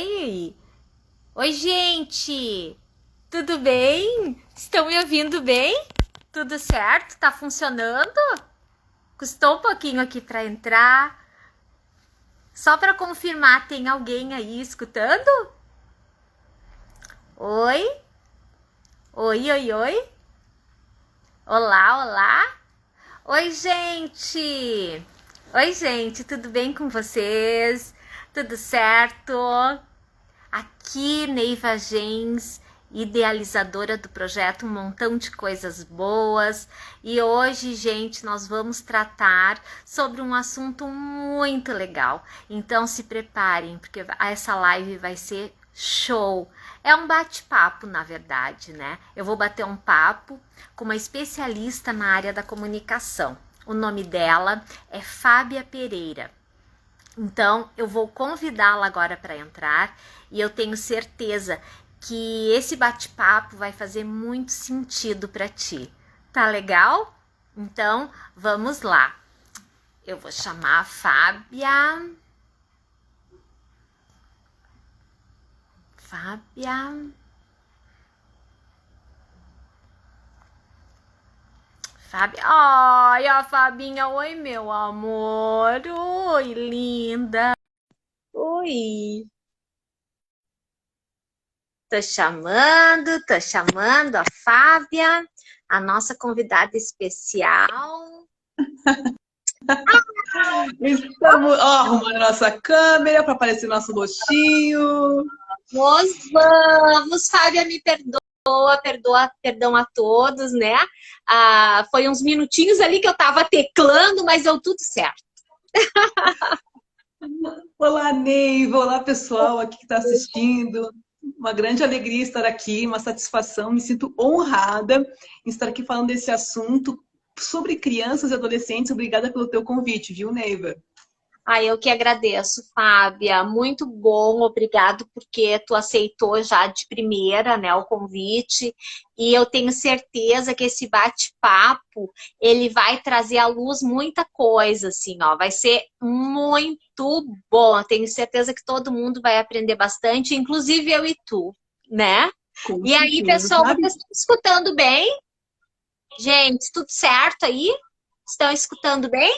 Oi! Oi, gente! Tudo bem? Estão me ouvindo bem? Tudo certo? Tá funcionando? Custou um pouquinho aqui para entrar. Só para confirmar, tem alguém aí escutando? Oi? Oi, oi, oi? Olá, olá? Oi, gente! Oi, gente, tudo bem com vocês? Tudo certo? Aqui, Neiva Gens, idealizadora do projeto Um Montão de Coisas Boas. E hoje, gente, nós vamos tratar sobre um assunto muito legal. Então se preparem, porque essa live vai ser show. É um bate-papo, na verdade, né? Eu vou bater um papo com uma especialista na área da comunicação. O nome dela é Fábia Pereira. Então, eu vou convidá-la agora para entrar e eu tenho certeza que esse bate-papo vai fazer muito sentido para ti. Tá legal? Então, vamos lá. Eu vou chamar a Fábia. Fábia. Ai, a Fabinha. Oi, meu amor. Oi, linda. Oi. Tô chamando a Fábia, a nossa convidada especial. Estamos arrumando a nossa câmera para aparecer nosso rostinho. Nós vamos, Fábia, me perdoa, perdão a todos, né? Foi uns minutinhos ali que eu tava teclando, mas deu tudo certo. Olá, Neiva. Olá, pessoal aqui que está assistindo. Uma grande alegria estar aqui, uma satisfação. Me sinto honrada em estar aqui falando desse assunto sobre crianças e adolescentes. Obrigada pelo teu convite, viu, Neiva? Eu que agradeço, Fábia. Muito bom, obrigado porque tu aceitou já de primeira, né, o convite. E eu tenho certeza que esse bate-papo, ele vai trazer à luz muita coisa, assim, ó. Vai ser muito bom. Eu tenho certeza que todo mundo vai aprender bastante, inclusive eu e tu, né? Com E aí, certeza, pessoal, sabe? vocês estão escutando bem? Gente, tudo certo aí? Estão escutando bem?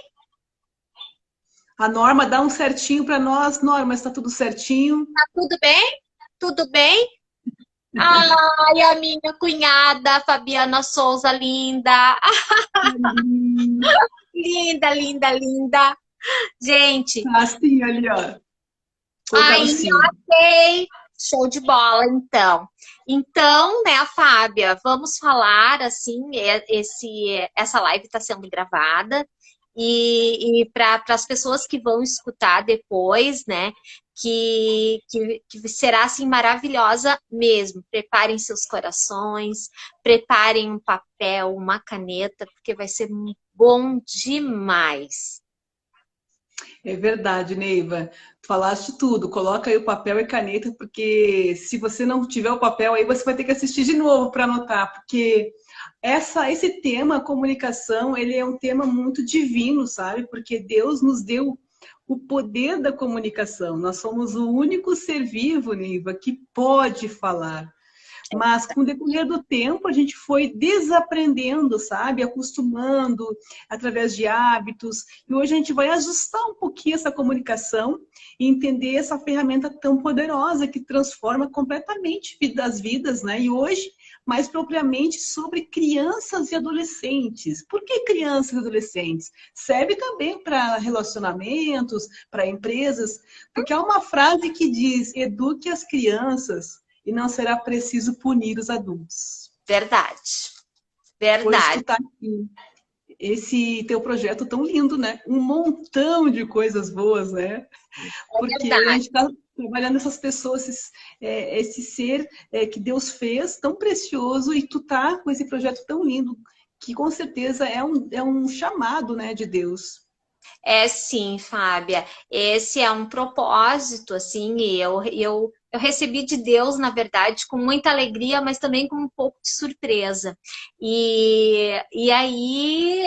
A Norma dá um certinho para nós. Norma, está tudo certinho? Tá tudo bem? Tudo bem? Ai, a minha cunhada, Fabiana Souza, linda. Linda, linda, linda. Gente, Ah, sim, ali, ó. Colocaram aí, sim. ok. Show de bola, então. Então, né, Fábia, vamos falar, assim, essa live está sendo gravada e para as pessoas que vão escutar depois, né, que será, assim, maravilhosa mesmo. Preparem seus corações, preparem um papel, uma caneta, porque vai ser bom demais. É verdade, Neiva. Falaste tudo. Coloca aí o papel e caneta, porque se você não tiver o papel aí, você vai ter que assistir de novo para anotar, porque esse tema, comunicação, ele é um tema muito divino, sabe? Porque Deus nos deu o poder da comunicação. Nós somos o único ser vivo, Neiva, que pode falar. Mas com o decorrer do tempo a gente foi desaprendendo, sabe? Acostumando através de hábitos. E hoje a gente vai ajustar um pouquinho essa comunicação e entender essa ferramenta tão poderosa que transforma completamente as vidas, né? E hoje, mais propriamente, sobre crianças e adolescentes. Por que crianças e adolescentes? Serve também para relacionamentos, para empresas, porque há uma frase que diz: eduque as crianças e não será preciso punir os adultos. Verdade, Por isso tu verdade. tá aqui. Esse teu projeto tão lindo, né? Um montão de coisas boas, né? É Porque a verdade. gente está trabalhando essas pessoas, esse ser que Deus fez, tão precioso, e tu tá com esse projeto tão lindo, que com certeza é um chamado, né, de Deus. É sim, Fábia. Esse é um propósito, assim, e eu recebi de Deus, na verdade, com muita alegria, mas também com um pouco de surpresa. E aí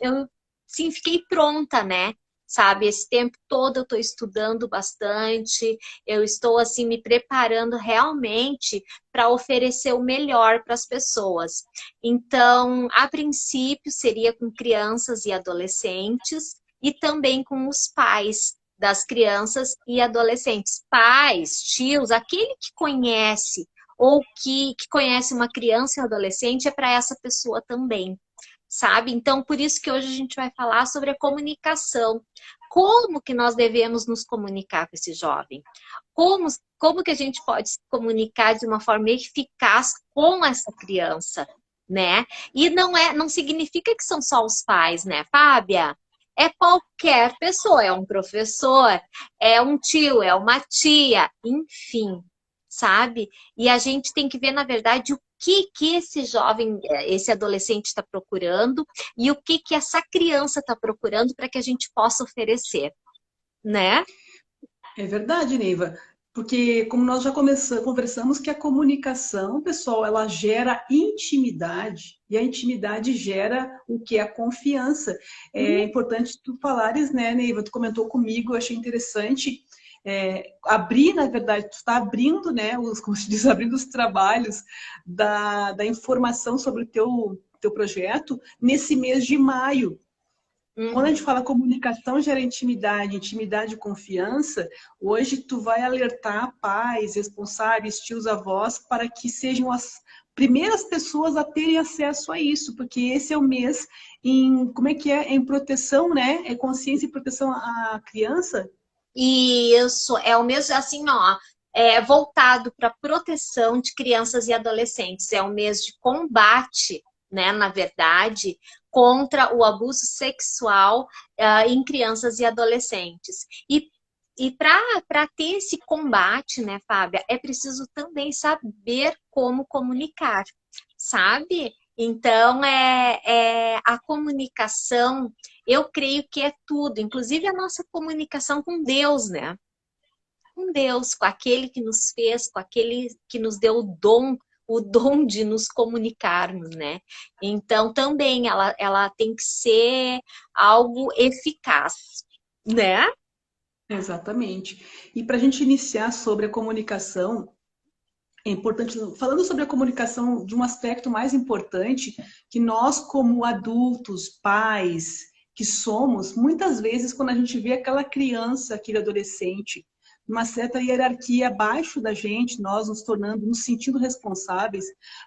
eu, sim, fiquei pronta, né? sabe? Esse tempo todo eu estou estudando bastante, eu estou assim me preparando realmente para oferecer o melhor para as pessoas. Então, a princípio seria com crianças e adolescentes e também com os pais das crianças e adolescentes. Pais, tios, aquele que conhece ou que conhece uma criança e um adolescente é para essa pessoa também, sabe? Então, por isso que hoje a gente vai falar sobre a comunicação. Como que nós devemos nos comunicar com esse jovem? Como que a gente pode se comunicar de uma forma eficaz com essa criança, né? E não significa que são só os pais, né, Fábia? É qualquer pessoa, é um professor, é um tio, é uma tia, enfim, sabe? E a gente tem que ver, na verdade, o que esse jovem, esse adolescente está procurando e o que essa criança está procurando para que a gente possa oferecer, né? É verdade, Neiva, porque como nós já conversamos que a comunicação, pessoal, ela gera intimidade e a intimidade gera o que é a confiança. É importante tu falares, né, Neiva? Tu comentou comigo, eu achei interessante. Abrir, na verdade, tu está abrindo, né, como se diz, abrindo os trabalhos da informação sobre o teu projeto nesse mês de maio. Quando a gente fala comunicação gera intimidade, intimidade e confiança, hoje tu vai alertar pais, responsáveis, tios, avós, para que sejam as primeiras pessoas a terem acesso a isso, porque esse é o mês em, como é que é? Em proteção, né? É consciência e proteção à criança. Isso, é o mesmo, assim, ó, voltado para proteção de crianças e adolescentes. É o mês de combate, né, na verdade, contra o abuso sexual em crianças e adolescentes. E para ter esse combate, né, Fábia, é preciso também saber como comunicar, sabe? Então, a comunicação, eu creio que é tudo, inclusive a nossa comunicação com Deus, né? Com Deus, com aquele que nos fez, com aquele que nos deu o dom de nos comunicarmos, né? Então, também ela tem que ser algo eficaz, né? Exatamente. E para a gente iniciar sobre a comunicação, é importante, falando sobre a comunicação de um aspecto mais importante, que nós, como adultos, pais, que somos, muitas vezes, quando a gente vê aquela criança, aquele adolescente, uma certa hierarquia abaixo da gente, nós nos tornando, nos sentindo responsáveis,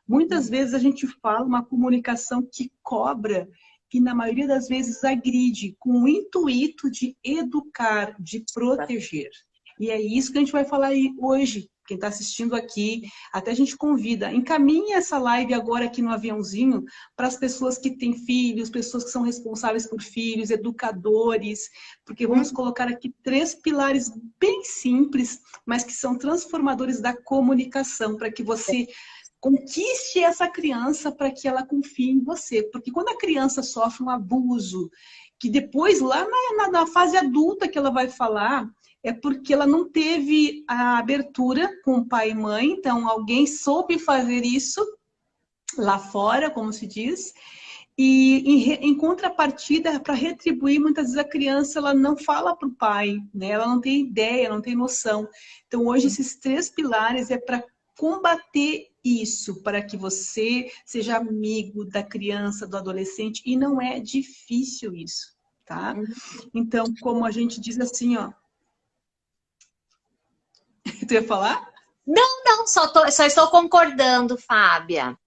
muitas vezes a gente fala uma comunicação que cobra e, na maioria das vezes, agride, com o intuito de educar, de proteger. E é isso que a gente vai falar aí hoje. Quem está assistindo aqui, até a gente convida, encaminhe essa live agora aqui no aviãozinho para as pessoas que têm filhos, pessoas que são responsáveis por filhos, educadores, porque vamos colocar aqui 3 pilares bem simples, mas que são transformadores da comunicação, para que você conquiste essa criança para que ela confie em você. Porque quando a criança sofre um abuso, que depois, lá na fase adulta que ela vai falar, é porque ela não teve a abertura com o pai e mãe, então alguém soube fazer isso lá fora, como se diz, e em contrapartida, para retribuir, muitas vezes a criança ela não fala para o pai, né? Ela não tem ideia, não tem noção. Então hoje esses 3 pilares é para combater isso, para que você seja amigo da criança, do adolescente, e não é difícil isso, tá? Então, como a gente diz assim, ó, tu ia falar? Não, só estou concordando, Fábia.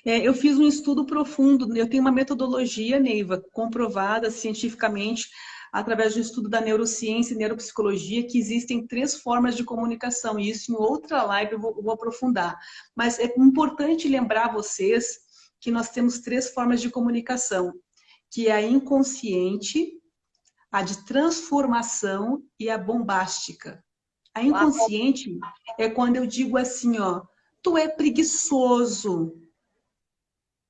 Eu fiz um estudo profundo, eu tenho uma metodologia, Neiva, comprovada cientificamente, através do estudo da neurociência e neuropsicologia, que existem 3 formas de comunicação, e isso em outra live eu vou aprofundar. Mas é importante lembrar vocês que nós temos 3 formas de comunicação, que é a inconsciente, a de transformação e a bombástica. A inconsciente é quando eu digo assim, ó, tu é preguiçoso,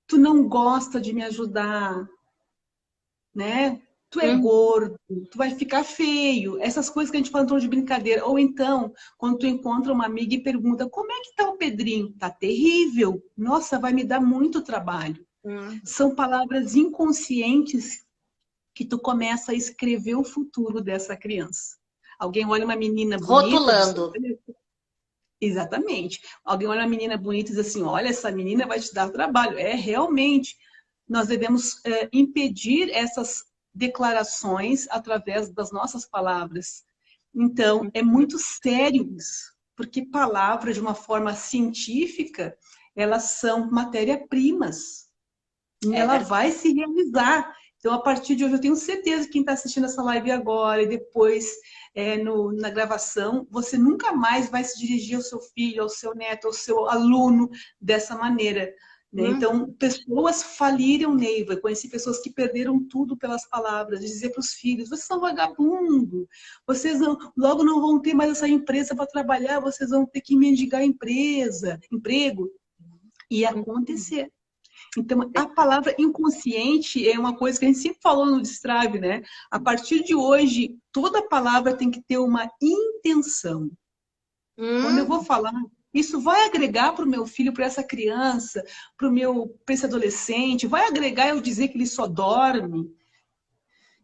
tu não gosta de me ajudar, né? Tu é gordo, tu vai ficar feio. Essas coisas que a gente fala em tom de brincadeira. Ou então, quando tu encontra uma amiga e pergunta, como é que tá o Pedrinho? Tá terrível. Nossa, vai me dar muito trabalho. São palavras inconscientes que tu começa a escrever o futuro dessa criança. Alguém olha uma menina bonita... Rotulando. Exatamente. Alguém olha uma menina bonita e diz assim, olha, essa menina vai te dar trabalho. É, realmente, nós devemos impedir essas declarações através das nossas palavras. Então, é muito sério isso, porque palavras, de uma forma científica, elas são matéria-primas. E É ela verdade. vai se realizar. Então, a partir de hoje, eu tenho certeza que quem está assistindo essa live agora e depois na gravação, você nunca mais vai se dirigir ao seu filho, ao seu neto, ao seu aluno dessa maneira. Né? Então, pessoas faliram, Neiva. Eu conheci pessoas que perderam tudo pelas palavras, de dizer para os filhos, vocês são vagabundos, vocês logo não vão ter mais essa empresa para trabalhar, vocês vão ter que mendigar emprego. E acontecer. Então, a palavra inconsciente é uma coisa que a gente sempre falou no Destrave, né? A partir de hoje, toda palavra tem que ter uma intenção. Quando eu vou falar, isso vai agregar para o meu filho, para essa criança, para esse adolescente, vai agregar eu dizer que ele só dorme,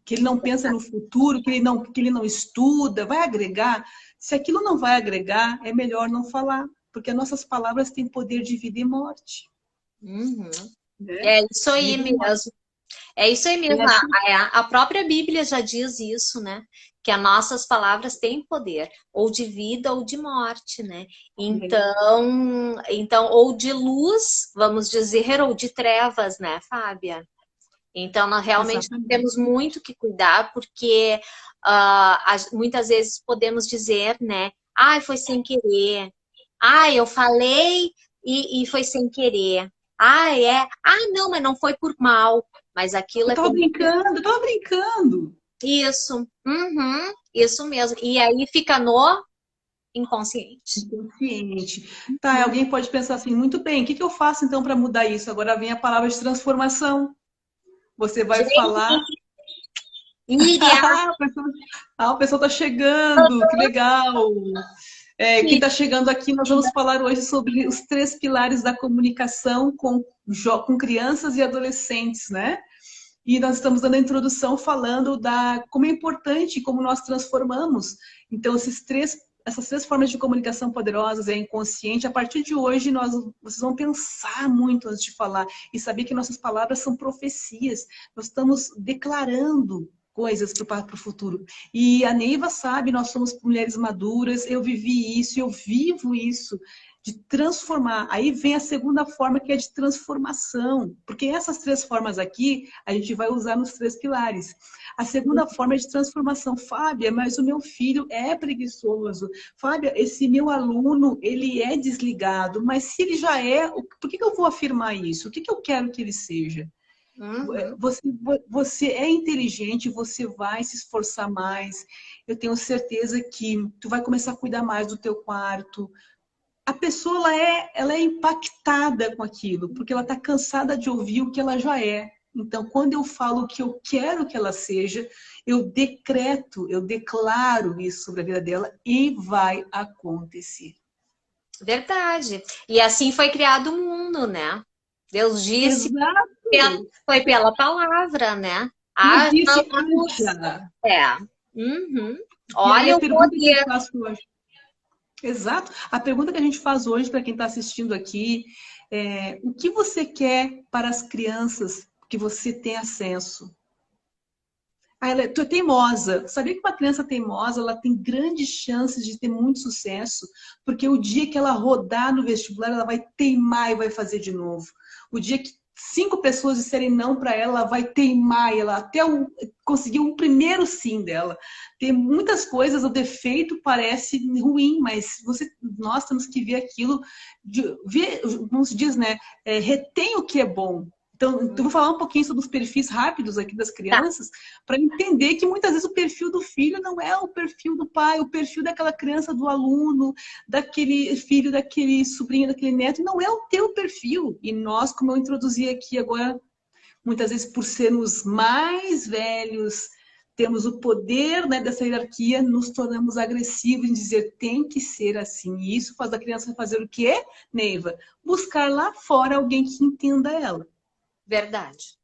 que ele não pensa no futuro, que ele não estuda, vai agregar. Se aquilo não vai agregar, é melhor não falar, porque as nossas palavras têm poder de vida e morte. Né? É isso aí Vida e mesmo. morte. É isso aí mesmo. A própria Bíblia já diz isso, né? Que as nossas palavras têm poder, ou de vida ou de morte, né? Então, ou de luz, vamos dizer, ou de trevas, né, Fábia? Então, nós realmente temos muito que cuidar, porque muitas vezes podemos dizer, né? Ai, foi sem querer. Ai, eu falei e foi sem querer. Não, mas não foi por mal. Mas aquilo Eu é tava como... brincando, eu tava brincando. Isso, isso mesmo. E aí fica no inconsciente. Inconsciente. Tá, alguém pode pensar assim, muito bem, o que eu faço então para mudar isso? Agora vem a palavra de transformação. Você vai falar... o pessoal tá chegando, que legal. Quem está chegando aqui, nós vamos falar hoje sobre os 3 pilares da comunicação com crianças e adolescentes, né? E nós estamos dando a introdução falando como é importante, como nós transformamos. Então, essas 3 formas de comunicação poderosas, inconsciente, a partir de hoje, vocês vão pensar muito antes de falar e saber que nossas palavras são profecias. Nós estamos declarando coisas para o futuro. E a Neiva sabe, nós somos mulheres maduras, eu vivi isso, eu vivo isso, de transformar. Aí vem a segunda forma, que é de transformação, porque essas 3 formas aqui, a gente vai usar nos 3 pilares. A segunda forma é de transformação. Fábia, mas o meu filho é preguiçoso. Fábia, esse meu aluno, ele é desligado, mas se ele já é, por que eu vou afirmar isso? O que eu quero que ele seja? Você é inteligente, você vai se esforçar mais. Eu tenho certeza que tu vai começar a cuidar mais do teu quarto. A pessoa ela é impactada com aquilo, porque ela está cansada de ouvir o que ela já é. Então, quando eu falo o que eu quero que ela seja, eu declaro isso sobre a vida dela e vai acontecer. Verdade. E assim foi criado o mundo, né? Deus disse, Exato. foi pela palavra, né? Eu disse, haja. Olha o poder. Exato. A pergunta que a gente faz hoje para quem está assistindo aqui é: o que você quer para as crianças que você tem acesso? Tu é teimosa. Sabia que uma criança teimosa, ela tem grandes chances de ter muito sucesso, porque o dia que ela rodar no vestibular, ela vai teimar e vai fazer de novo. O dia que 5 pessoas disserem não para ela, ela vai teimar, ela até conseguir um primeiro sim dela. Tem muitas coisas, o defeito parece ruim, mas nós temos que ver aquilo, como se diz, né? Retém o que é bom. Então, eu vou falar um pouquinho sobre os perfis rápidos aqui das crianças, para entender que muitas vezes o perfil do filho não é o perfil do pai, o perfil daquela criança, do aluno, daquele filho, daquele sobrinho, daquele neto, não é o teu perfil. E nós, como eu introduzi aqui agora, muitas vezes por sermos mais velhos, temos o poder, né, dessa hierarquia, nos tornamos agressivos em dizer tem que ser assim. E isso faz a criança fazer o quê, Neiva? Buscar lá fora alguém que entenda ela. Verdade.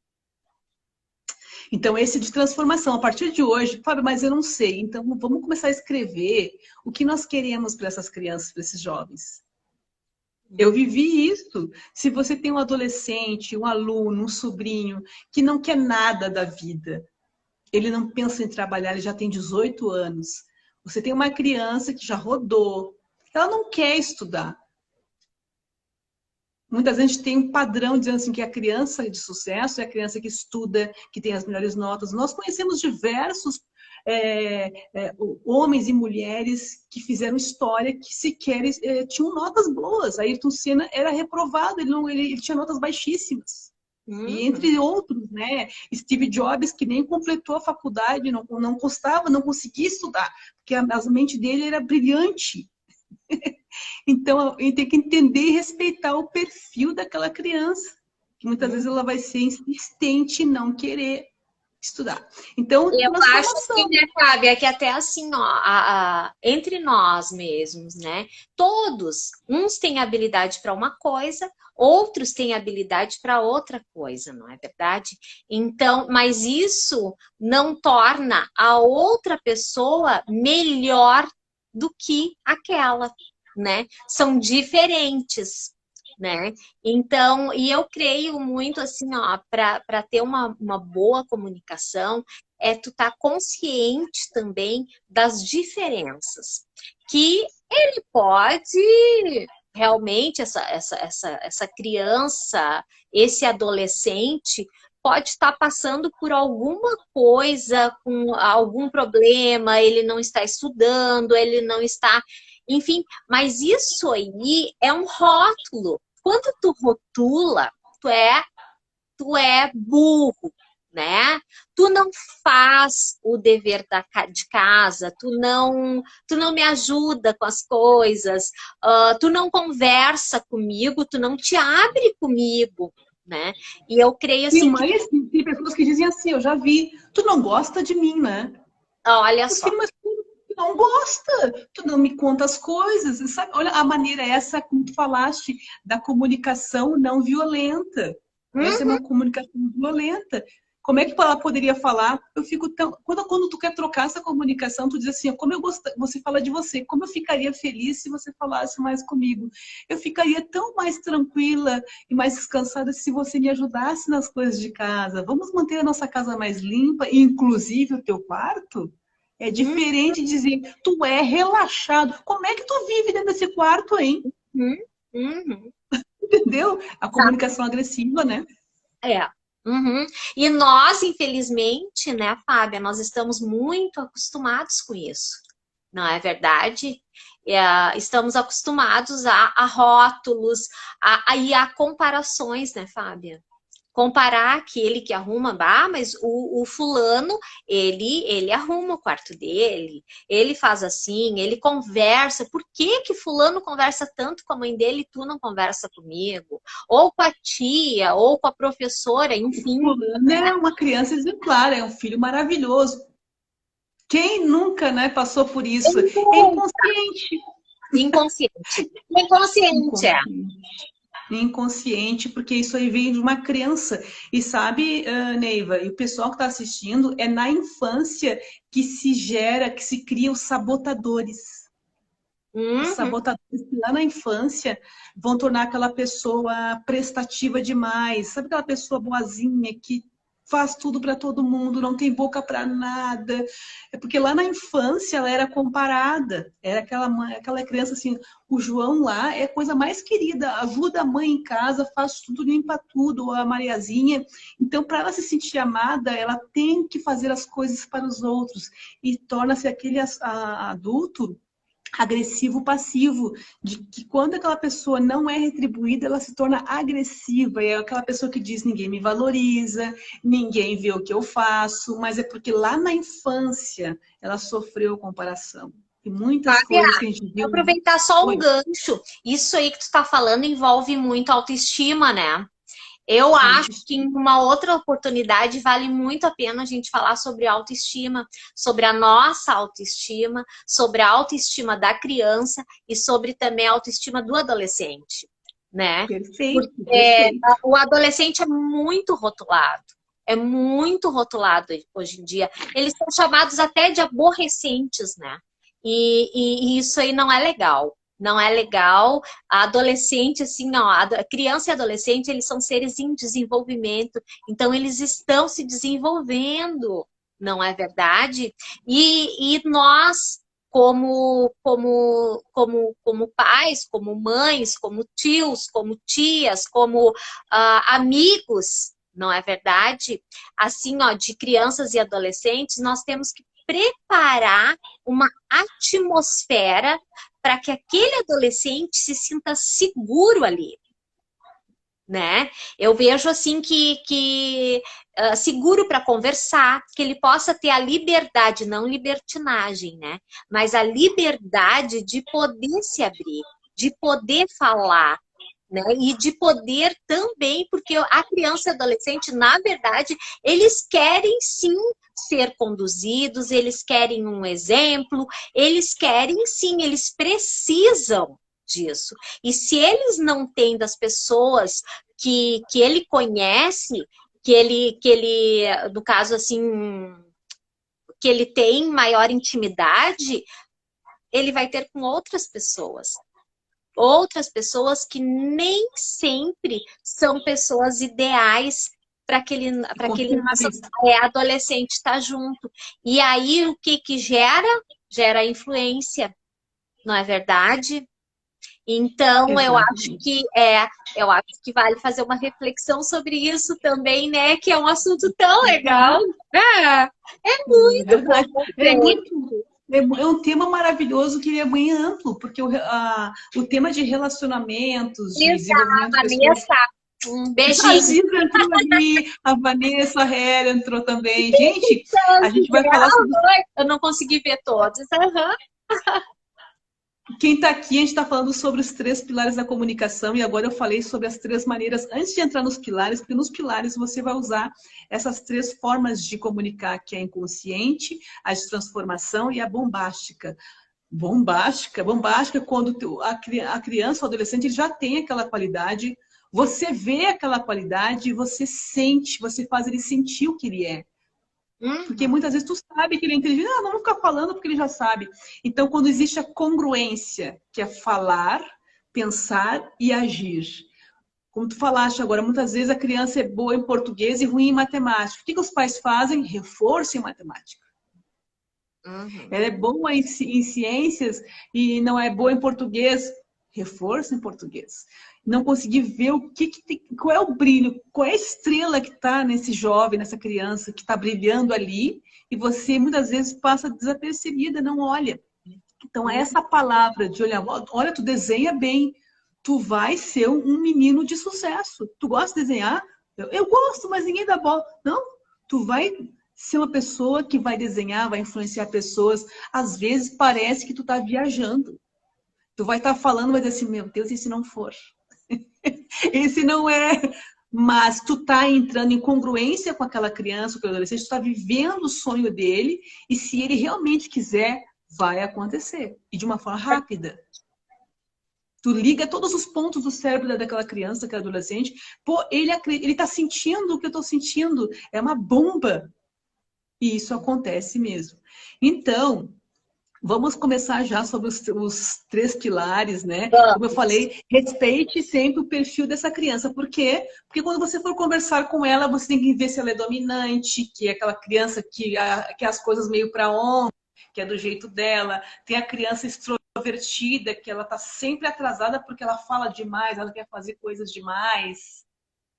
Então, esse de transformação, a partir de hoje, Fábio, mas eu não sei. Então, vamos começar a escrever o que nós queremos para essas crianças, para esses jovens. Eu vivi isso. Se você tem um adolescente, um aluno, um sobrinho, que não quer nada da vida, ele não pensa em trabalhar, ele já tem 18 anos. Você tem uma criança que já rodou, ela não quer estudar. Muitas vezes a gente tem um padrão dizendo assim que a criança de sucesso é a criança que estuda, que tem as melhores notas. Nós conhecemos diversos homens e mulheres que fizeram história que sequer tinham notas boas. Ayrton Senna era reprovado, ele tinha notas baixíssimas. E entre outros, né? Steve Jobs, que nem completou a faculdade, não gostava, não conseguia estudar, porque a mente dele era brilhante. Então, a gente tem que entender e respeitar o perfil daquela criança, que muitas vezes ela vai ser insistente em não querer estudar. Então, Eu acho transformação. que, né, Fábio, é que até assim, ó, entre nós mesmos, né? Todos, uns têm habilidade para uma coisa, outros têm habilidade para outra coisa, não é verdade? Então, mas isso não torna a outra pessoa melhor do que aquela, né? São diferentes, né? Então, e eu creio muito assim, ó, para ter uma boa comunicação, tu tá consciente também das diferenças. Que ele pode realmente, essa criança, esse adolescente, pode estar passando por alguma coisa, com algum problema, ele não está estudando, ele não está. Enfim, mas isso aí é um rótulo. Quando tu rotula, tu é burro, né? Tu não faz o dever de casa, tu não me ajuda com as coisas, tu não conversa comigo, tu não te abre comigo, né? E eu creio assim que... Tem pessoas que dizem assim, eu já vi, tu não gosta de mim, né? Olha só. Mas tu não gosta, tu não me conta as coisas, sabe? Olha a maneira essa, como tu falaste, da comunicação não violenta. Essa é uma comunicação violenta. Como é que ela poderia falar? Eu fico tão... Quando tu quer trocar essa comunicação, tu diz assim, como eu gosto... você fala de você, como eu ficaria feliz se você falasse mais comigo. Eu ficaria tão mais tranquila e mais descansada se você me ajudasse nas coisas de casa. Vamos manter a nossa casa mais limpa, inclusive o teu quarto? É diferente de dizer, tu é relaxado. Como é que tu vive dentro desse quarto, hein? Entendeu? A comunicação agressiva, né? E nós, infelizmente, né, Fábia, nós estamos muito acostumados com isso, não é verdade? Estamos acostumados a rótulos, a comparações, né, Fábia? Comparar aquele que arruma, mas o fulano, ele arruma o quarto dele, ele faz assim, ele conversa. Por que fulano conversa tanto com a mãe dele e tu não conversa comigo? Ou com a tia, ou com a professora, enfim. Fulano é uma criança exemplar, é um filho maravilhoso. Quem nunca, né, passou por isso? É inconsciente. Inconsciente, porque isso aí vem de uma crença. E sabe, Neiva, e o pessoal que está assistindo, é na infância que se gera, que se cria os sabotadores. Os sabotadores que lá na infância vão tornar aquela pessoa prestativa demais. Sabe aquela pessoa boazinha que faz tudo para todo mundo, não tem boca para nada. É porque lá na infância ela era comparada. Era aquela criança assim, o João lá é a coisa mais querida, ajuda a mãe em casa, faz tudo, limpa tudo, ou a Mariazinha. Então, para ela se sentir amada, ela tem que fazer as coisas para os outros. E torna-se aquele adulto agressivo passivo, de que quando aquela pessoa não é retribuída, ela se torna agressiva, é aquela pessoa que diz ninguém me valoriza, ninguém vê o que eu faço, mas é porque lá na infância ela sofreu comparação. E muitas coisas que a gente viu... Aproveitar só um gancho, isso aí que tu tá falando envolve muito autoestima, né? Eu acho que em uma outra oportunidade vale muito a pena a gente falar sobre autoestima, sobre a nossa autoestima, sobre a autoestima da criança e sobre também a autoestima do adolescente, né? Perfeito, porque o adolescente é muito rotulado. é muito rotulado hoje em dia. Eles são chamados até de aborrecentes, né? E isso aí não é legal. Não é legal. A adolescente, assim, ó, a criança e adolescente, eles são seres em desenvolvimento. Então, eles estão se desenvolvendo, não é verdade? E nós, como pais, como mães, como tios, como tias, como amigos, não é verdade? Assim, ó, de crianças e adolescentes, nós temos que preparar uma atmosfera para que aquele adolescente se sinta seguro ali, né? Eu vejo assim que seguro para conversar, que ele possa ter a liberdade, não libertinagem, né? Mas a liberdade de poder se abrir, de poder falar, né? E de poder também, porque a criança e adolescente, na verdade, eles querem sim ser conduzidos, eles querem um exemplo, eles querem sim, eles precisam disso. E se eles não têm das pessoas que ele conhece, no caso assim, que ele tem maior intimidade, ele vai ter com outras pessoas. Outras pessoas que nem sempre são pessoas ideais para aquele adolescente estar junto. E aí o que gera? Gera influência, não é verdade? Então eu acho que vale fazer uma reflexão sobre isso também, né? Que é um assunto tão legal. É muito bom. É muito. É um tema maravilhoso que ele é bem amplo, porque o tema de relacionamentos, de desenvolvimento pessoal. Vanessa, um beijinho. A Giza entrou ali, a Vanessa, a Hera entrou também. Gente, a gente vai falar sobre... Eu não consegui ver todos. Quem está aqui, a gente está falando sobre os 3 pilares da comunicação e agora eu falei sobre as 3 maneiras, antes de entrar nos pilares, porque nos pilares você vai usar essas 3 formas de comunicar, que é a inconsciente, a de transformação e a bombástica. Bombástica quando a criança ou adolescente ele já tem aquela qualidade, você vê aquela qualidade, você sente, você faz ele sentir o que ele é. Porque muitas vezes tu sabe que ele é inteligente, não vou ficar falando porque ele já sabe. Então, quando existe a congruência, que é falar, pensar e agir. Como tu falaste agora, muitas vezes a criança é boa em português e ruim em matemática. O que os pais fazem? Reforço em matemática. Ela é boa em ciências e não é boa em português. Reforço em português. Não conseguir ver qual é o brilho, qual é a estrela que está nesse jovem, nessa criança que está brilhando ali e você muitas vezes passa desapercebida, não olha. Então essa palavra de olhar, olha, tu desenha bem, tu vai ser um menino de sucesso. Tu gosta de desenhar? Eu gosto, mas ninguém dá bola. Não, tu vai ser uma pessoa que vai desenhar, vai influenciar pessoas. Às vezes parece que tu está viajando. Tu vai estar falando, vai dizer assim, meu Deus, e se não for? Esse não é, mas tu tá entrando em congruência com aquela criança, com aquele adolescente, tu tá vivendo o sonho dele e se ele realmente quiser, vai acontecer. E de uma forma rápida. Tu liga todos os pontos do cérebro daquela criança, daquele adolescente, pô, ele tá sentindo o que eu tô sentindo, é uma bomba. E isso acontece mesmo. Então, vamos começar já sobre os 3 pilares, né? Como eu falei, respeite sempre o perfil dessa criança. Por quê? Porque quando você for conversar com ela, você tem que ver se ela é dominante, que é aquela criança que as coisas meio para ontem, que é do jeito dela. Tem a criança extrovertida, que ela tá sempre atrasada porque ela fala demais, ela quer fazer coisas demais.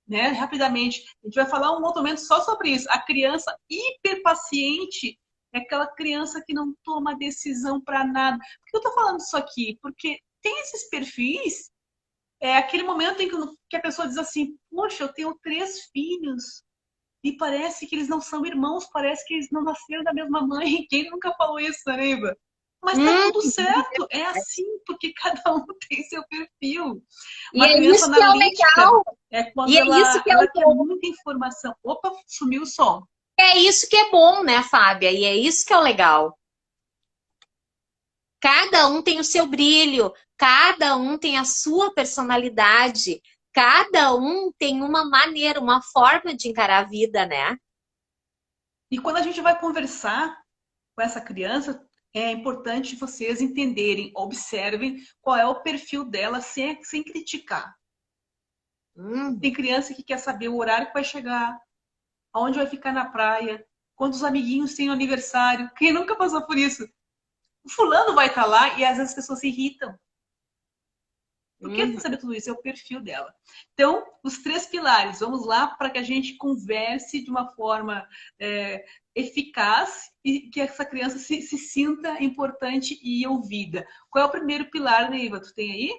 Né? Rapidamente, a gente vai falar um outro momento só sobre isso. A criança hiperpaciente é aquela criança que não toma decisão para nada. Por que eu tô falando isso aqui? Porque tem esses perfis, é aquele momento em que a pessoa diz assim, poxa, eu tenho 3 filhos e parece que eles não são irmãos, parece que eles não nasceram da mesma mãe. Quem nunca falou isso, Neiva? Mas tá tudo certo, é assim, porque cada um tem seu perfil. Uma criança analítica é quando ela tem muita informação. Opa, sumiu o som. É isso que é bom, né, Fábia? E é isso que é o legal. Cada um tem o seu brilho, cada um tem a sua personalidade, Cada um tem uma maneira, uma forma de encarar a vida, né? E quando a gente vai conversar com essa criança, é importante vocês entenderem, observem qual é o perfil dela sem criticar. Tem criança que quer saber o horário que vai chegar, aonde vai ficar na praia, quando os amiguinhos têm aniversário. Quem nunca passou por isso? O fulano vai estar lá e às vezes as pessoas se irritam. Por que saber tudo isso? É o perfil dela. Então, os 3 pilares, vamos lá para que a gente converse de uma forma eficaz e que essa criança se sinta importante e ouvida. Qual é o primeiro pilar, Neiva? Tu tem aí?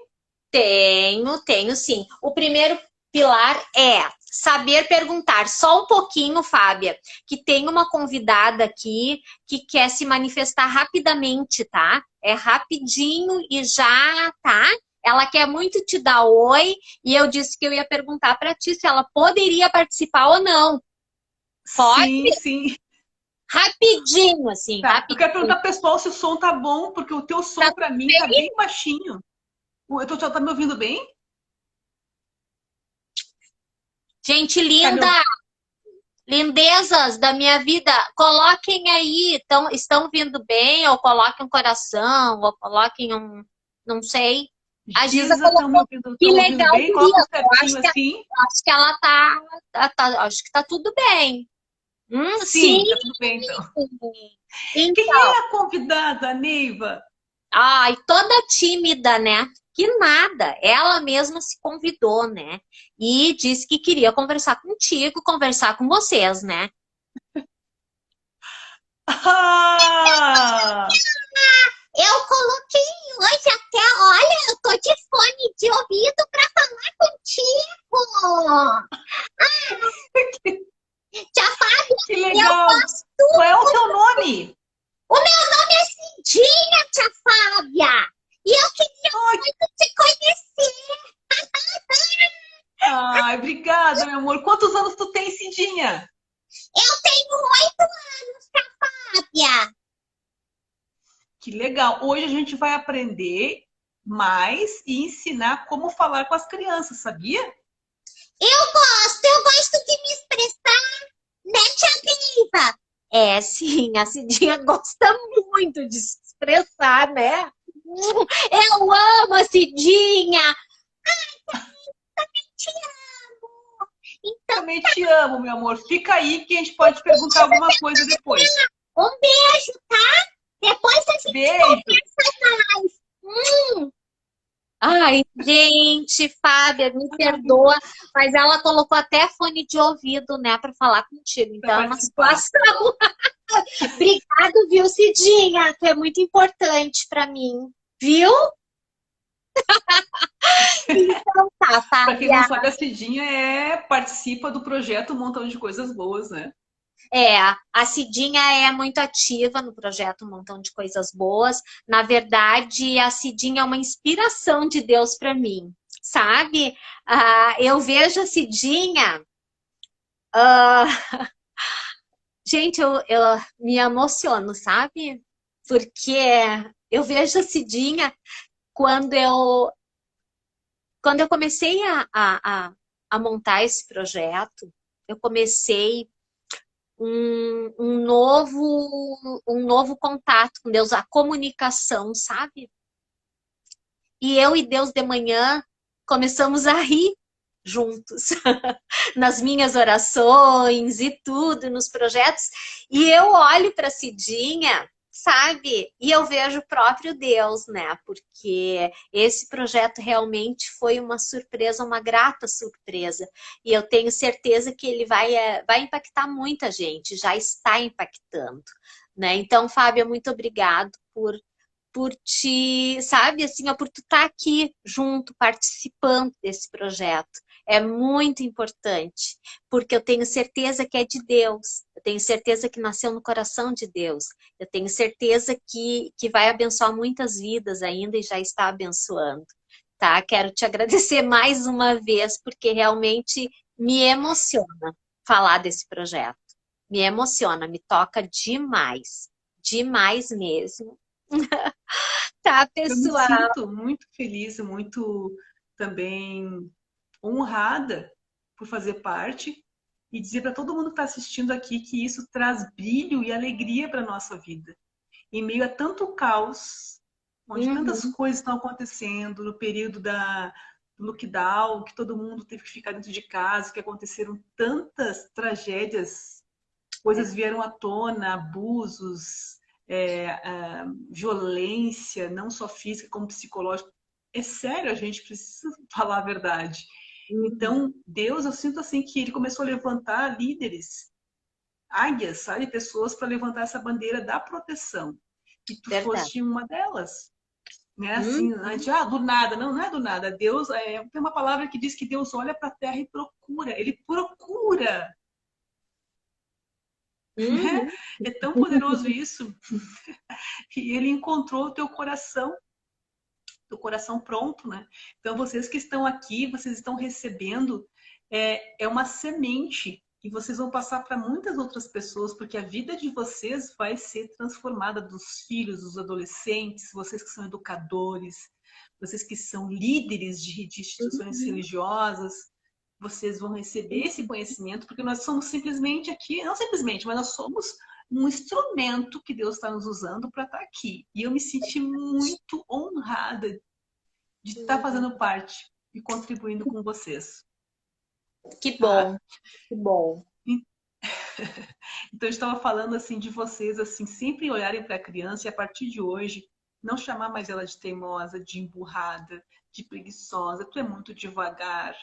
Tenho sim. O primeiro pilar é saber perguntar. Só um pouquinho, Fábia, que tem uma convidada aqui que quer se manifestar rapidamente, tá? É rapidinho e já, tá? Ela quer muito te dar oi e eu disse que eu ia perguntar para ti se ela poderia participar ou não. Pode? Sim, sim. Rapidinho, assim. Tá. Rapidinho. Eu quero perguntar, pessoal, se o som tá bom, porque o teu som para mim tá bem baixinho. Tá me ouvindo bem? Gente linda! Lindezas da minha vida, coloquem aí, estão vindo bem, ou coloquem um coração, ou coloquem um, não sei. A Giza colocou, que legal, bem? acho que ela acho que tá tudo bem. Sim, tá tudo bem, então. Então. Quem é a convidada, Neiva? Ai, toda tímida, né? Que nada, ela mesma se convidou, né? E disse que queria conversar contigo, conversar com vocês, né? Eu coloquei hoje até, olha, eu tô de fone de ouvido pra falar contigo. Tia Fábia, que legal. Qual é o teu nome? O meu nome é Cidinha, tia Fábia. E eu queria muito te conhecer. Ai, obrigada, meu amor. Quantos anos tu tem, Cidinha? Eu tenho 8 anos, tia Fábia. Que legal. Hoje a gente vai aprender mais e ensinar como falar com as crianças, sabia? Eu gosto de me expressar, né, tia Viva? É, sim, a Cidinha gosta muito de se expressar, né? Eu amo a Cidinha! Ai, também te amo! Então, também te amo, meu amor. Fica aí que a gente pode perguntar alguma coisa depois. Um beijo, tá? Depois a gente conversa mais. Ai, gente, Fábia, me perdoa, mas ela colocou até fone de ouvido, né, para falar contigo. Então é uma situação. Obrigado, viu, Cidinha? Tu é muito importante para mim, viu? Então tá, Fábia. Para quem não sabe, a Cidinha participa do projeto Um Montão de Coisas Boas, né? A Cidinha é muito ativa no projeto Um Montão de Coisas Boas. Na verdade, a Cidinha é uma inspiração de Deus para mim, sabe? Eu vejo a Cidinha... Gente, eu me emociono, sabe? Porque eu vejo a Cidinha quando eu comecei a montar esse projeto, eu comecei um novo contato com Deus, a comunicação, sabe? E eu e Deus de manhã começamos a rir juntos, nas minhas orações e tudo, nos projetos, e eu olho para a Cidinha, sabe? E eu vejo o próprio Deus, né? Porque esse projeto realmente foi uma surpresa, uma grata surpresa. E eu tenho certeza que ele vai impactar muita gente, já está impactando, né? Então, Fábia, muito obrigado por sabe, assim, por tu estar aqui junto, participando desse projeto. É muito importante, porque eu tenho certeza que é de Deus, eu tenho certeza que nasceu no coração de Deus, eu tenho certeza que vai abençoar muitas vidas ainda e já está abençoando, tá? Quero te agradecer mais uma vez, porque realmente me emociona falar desse projeto, me emociona, me toca demais, demais mesmo. Tá, pessoal? Eu me sinto muito feliz, muito também honrada por fazer parte e dizer para todo mundo que está assistindo aqui que isso traz brilho e alegria para a nossa vida. Em meio a tanto caos, onde tantas coisas estão acontecendo, no período do lockdown, que todo mundo teve que ficar dentro de casa, que aconteceram tantas tragédias, coisas vieram à tona, abusos, violência, não só física como psicológica. É sério, a gente precisa falar a verdade. Então, Deus, eu sinto assim que ele começou a levantar líderes, águias, sabe? Pessoas para levantar essa bandeira da proteção. E tu foste uma delas. Né? Assim, do nada. Não, não é do nada. Deus, tem uma palavra que diz que Deus olha para a terra e procura. Ele procura. Né? É tão poderoso isso. E ele encontrou o teu coração pronto, né? Então, vocês que estão aqui, vocês estão recebendo uma semente e vocês vão passar para muitas outras pessoas, porque a vida de vocês vai ser transformada, dos filhos, dos adolescentes, vocês que são educadores, vocês que são líderes de instituições religiosas, vocês vão receber esse conhecimento, porque nós somos simplesmente aqui, não simplesmente, mas nós somos um instrumento que Deus está nos usando para estar aqui. E eu me senti muito honrada de estar fazendo parte e contribuindo com vocês. Que bom, que bom. Então, eu estava falando assim de vocês, assim, sempre olharem para a criança e a partir de hoje, não chamar mais ela de teimosa, de emburrada, de preguiçosa, tu é muito devagar.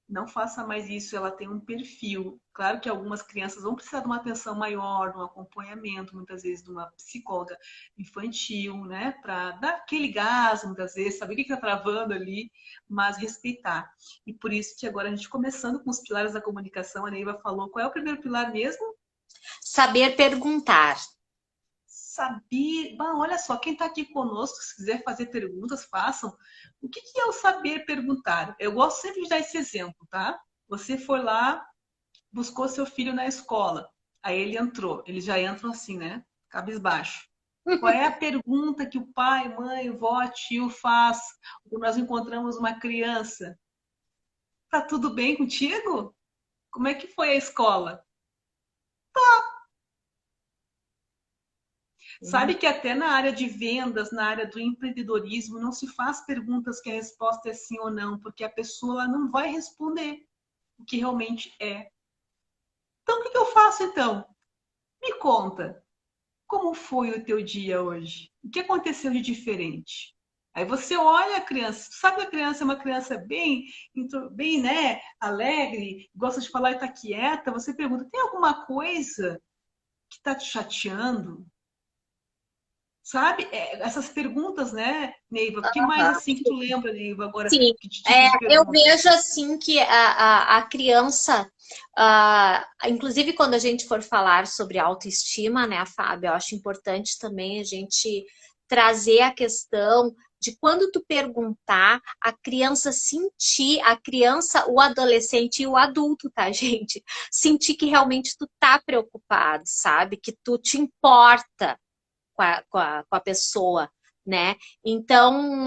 Não faça mais isso, ela tem um perfil. Claro que algumas crianças vão precisar de uma atenção maior, de um acompanhamento, muitas vezes de uma psicóloga infantil, né? Para dar aquele gás, muitas vezes, saber o que está travando ali, mas respeitar. E por isso que agora a gente começando com os pilares da comunicação, a Neiva falou, qual é o primeiro pilar mesmo? Saber perguntar. Saber, olha só, quem está aqui conosco, se quiser fazer perguntas, façam. O que é o saber perguntar? Eu gosto sempre de dar esse exemplo, tá? Você foi lá, buscou seu filho na escola, aí ele entrou, eles já entram assim, né? Cabisbaixo. Qual é a pergunta que o pai, mãe, vó, tio faz quando nós encontramos uma criança? Tá tudo bem contigo? Como é que foi a escola? Sabe que até na área de vendas, na área do empreendedorismo, não se faz perguntas que a resposta é sim ou não, porque a pessoa não vai responder o que realmente é. Então, o que eu faço então? Me conta, como foi o teu dia hoje? O que aconteceu de diferente? Aí você olha a criança, sabe que a criança é uma criança bem, né, alegre, gosta de falar e está quieta, você pergunta, tem alguma coisa que está te chateando? Sabe? Essas perguntas, né, Neiva? O que mais assim que tu lembra, Neiva, agora? Sim, eu vejo assim que a criança, inclusive quando a gente for falar sobre autoestima, né, Fábio, eu acho importante também a gente trazer a questão de quando tu perguntar, a criança sentir, o adolescente e o adulto, tá, gente? Sentir que realmente tu tá preocupado, sabe? Que tu te importa com a pessoa, né? Então,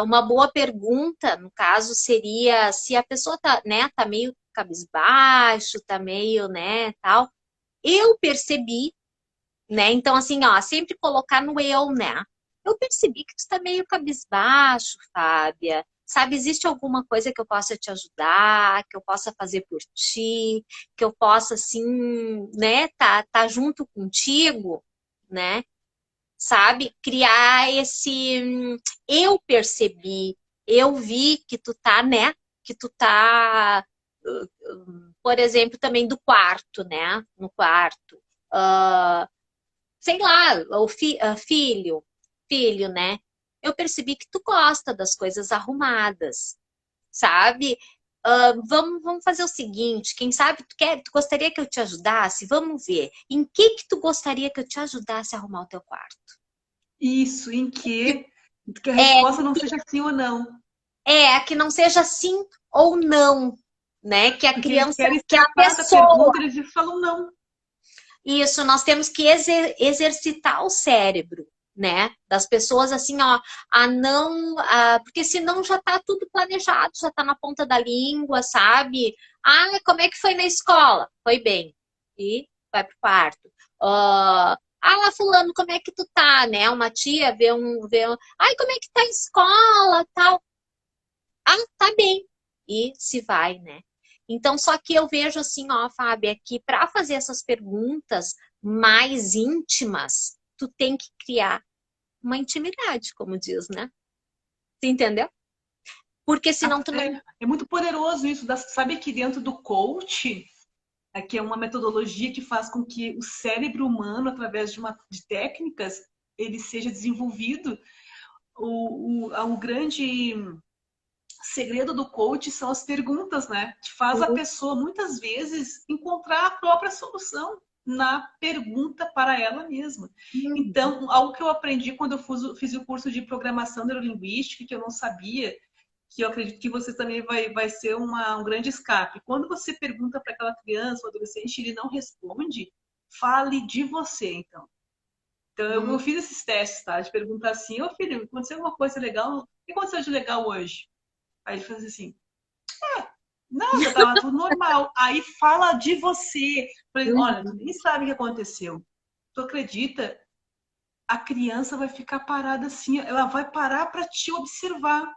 uma boa pergunta, no caso, seria se a pessoa tá, né, tá meio cabisbaixo, tá meio, né, tal. Eu percebi, né? Então, assim, ó, sempre colocar no eu, né? Eu percebi que tu tá meio cabisbaixo, Fábia. Sabe, existe alguma coisa que eu possa te ajudar, que eu possa fazer por ti, que eu possa, assim, né, tá junto contigo, né? Sabe? Criar esse... Eu percebi, eu vi que tu tá, né? Que tu tá, por exemplo, também do quarto, né? No quarto. Sei lá, o filho, né? Eu percebi que tu gosta das coisas arrumadas, sabe? Vamos fazer o seguinte, quem sabe tu gostaria que eu te ajudasse? Vamos ver, em que tu gostaria que eu te ajudasse a arrumar o teu quarto? Isso, em que a resposta não seja sim ou não. Que não seja sim ou não, né? Que a porque criança, que a pessoa... Pergunta, eles falam não. Isso, nós temos que exercitar o cérebro, né? Das pessoas assim, ó, porque senão já tá tudo planejado, já tá na ponta da língua, sabe? Ah, como é que foi na escola? Foi bem. E vai pro quarto. Lá, fulano, como é que tu tá, né? Uma tia ai, como é que tá a escola, tal. Ah, tá bem. E se vai, né? Então, só que eu vejo assim, ó, Fábia, que para fazer essas perguntas mais íntimas, tu tem que criar uma intimidade, como diz, né? Tu entendeu? Porque senão tu não. É muito poderoso isso. Sabe que dentro do coach, que é uma metodologia que faz com que o cérebro humano, através de técnicas, ele seja desenvolvido. O grande segredo do coach são as perguntas, né? Que faz a pessoa, muitas vezes, encontrar a própria solução na pergunta para ela mesma. Então, algo que eu aprendi quando eu fiz o curso de programação neurolinguística, que eu não sabia, que eu acredito que você também vai ser um grande escape. Quando você pergunta para aquela criança ou adolescente e ele não responde, fale de você, então. Então, eu fiz esses testes, tá? De perguntar assim, ô filho, aconteceu alguma coisa legal? O que aconteceu de legal hoje? Aí ele faz assim, nada, tava tudo normal. Aí fala de você. Falei, olha, tu nem sabe o que aconteceu. Tu acredita? A criança vai ficar parada assim, ela vai parar para te observar.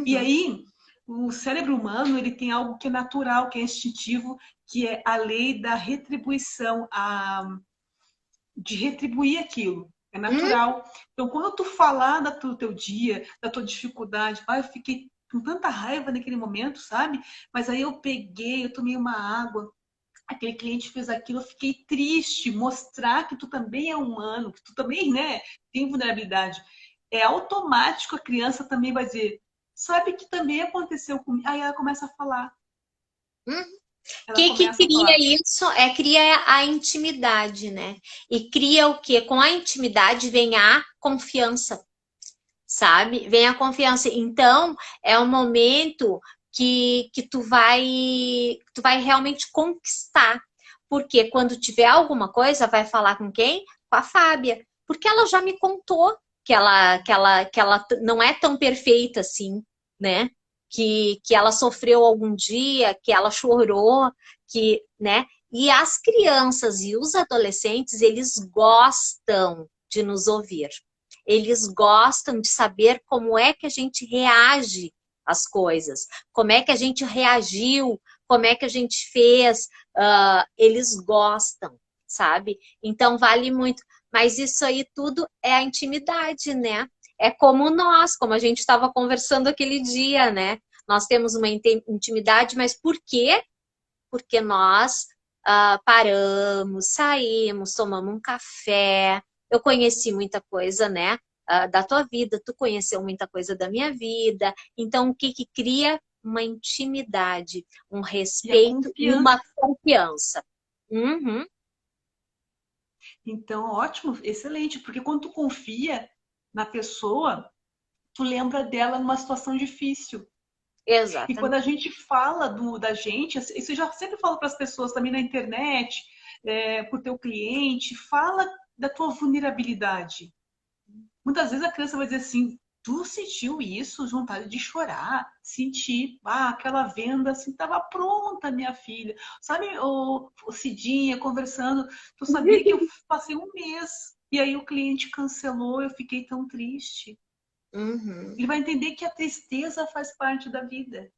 E aí, o cérebro humano, ele tem algo que é natural, que é instintivo, que é a lei da retribuição, de retribuir aquilo. É natural. Então, quando tu falar do teu dia, da tua dificuldade, eu fiquei com tanta raiva naquele momento, sabe? Mas aí eu tomei uma água, aquele cliente fez aquilo, eu fiquei triste, mostrar que tu também é humano, que tu também, né, tem vulnerabilidade. É automático, a criança também vai dizer, sabe que também aconteceu comigo? Aí ela começa a falar. O que cria isso? Cria a intimidade, né? E cria o quê? Com a intimidade vem a confiança, sabe? Vem a confiança. Então, é um momento que tu vai realmente conquistar. Porque quando tiver alguma coisa, vai falar com quem? Com a Fábia. Porque ela já me contou que ela não é tão perfeita assim, né? Que ela sofreu algum dia, que ela chorou, né? E as crianças e os adolescentes, eles gostam de nos ouvir. Eles gostam de saber como é que a gente reage às coisas, como é que a gente reagiu, como é que a gente fez. Eles gostam, sabe? Então vale muito. Mas isso aí tudo é a intimidade, né? É como a gente estava conversando aquele dia, né? Nós temos uma intimidade, mas por quê? Porque nós paramos, saímos, tomamos um café. Eu conheci muita coisa, né? Da tua vida, tu conheceu muita coisa da minha vida. Então, o que cria? Uma intimidade, um respeito e uma confiança. Então, ótimo, excelente, porque quando tu confia na pessoa, tu lembra dela numa situação difícil. Exatamente. E quando a gente fala da gente, isso eu já sempre falo para as pessoas também na internet, para o teu cliente, fala da tua vulnerabilidade. Muitas vezes a criança vai dizer assim, tu sentiu isso, vontade de chorar, senti, aquela venda assim, estava pronta, minha filha. Sabe, o Cidinha conversando, tu sabia que eu passei um mês e aí o cliente cancelou, eu fiquei tão triste. Ele vai entender que a tristeza faz parte da vida.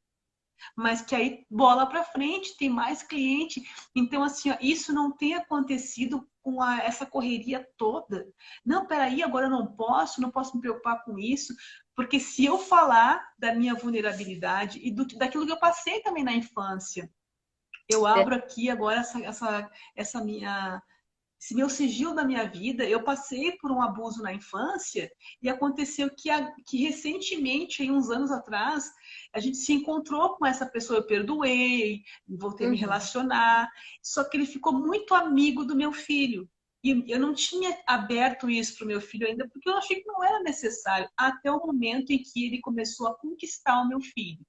Mas que aí, bola para frente, tem mais cliente. Então, assim, ó, isso não tem acontecido com essa correria toda. Não, peraí, agora eu não posso me preocupar com isso. Porque se eu falar da minha vulnerabilidade e daquilo que eu passei também na infância, eu abro aqui agora esse meu sigilo da minha vida, eu passei por um abuso na infância e aconteceu que recentemente, aí, uns anos atrás, a gente se encontrou com essa pessoa, eu perdoei, voltei a me relacionar, só que ele ficou muito amigo do meu filho. E eu não tinha aberto isso para o meu filho ainda, porque eu achei que não era necessário, até o momento em que ele começou a conquistar o meu filho.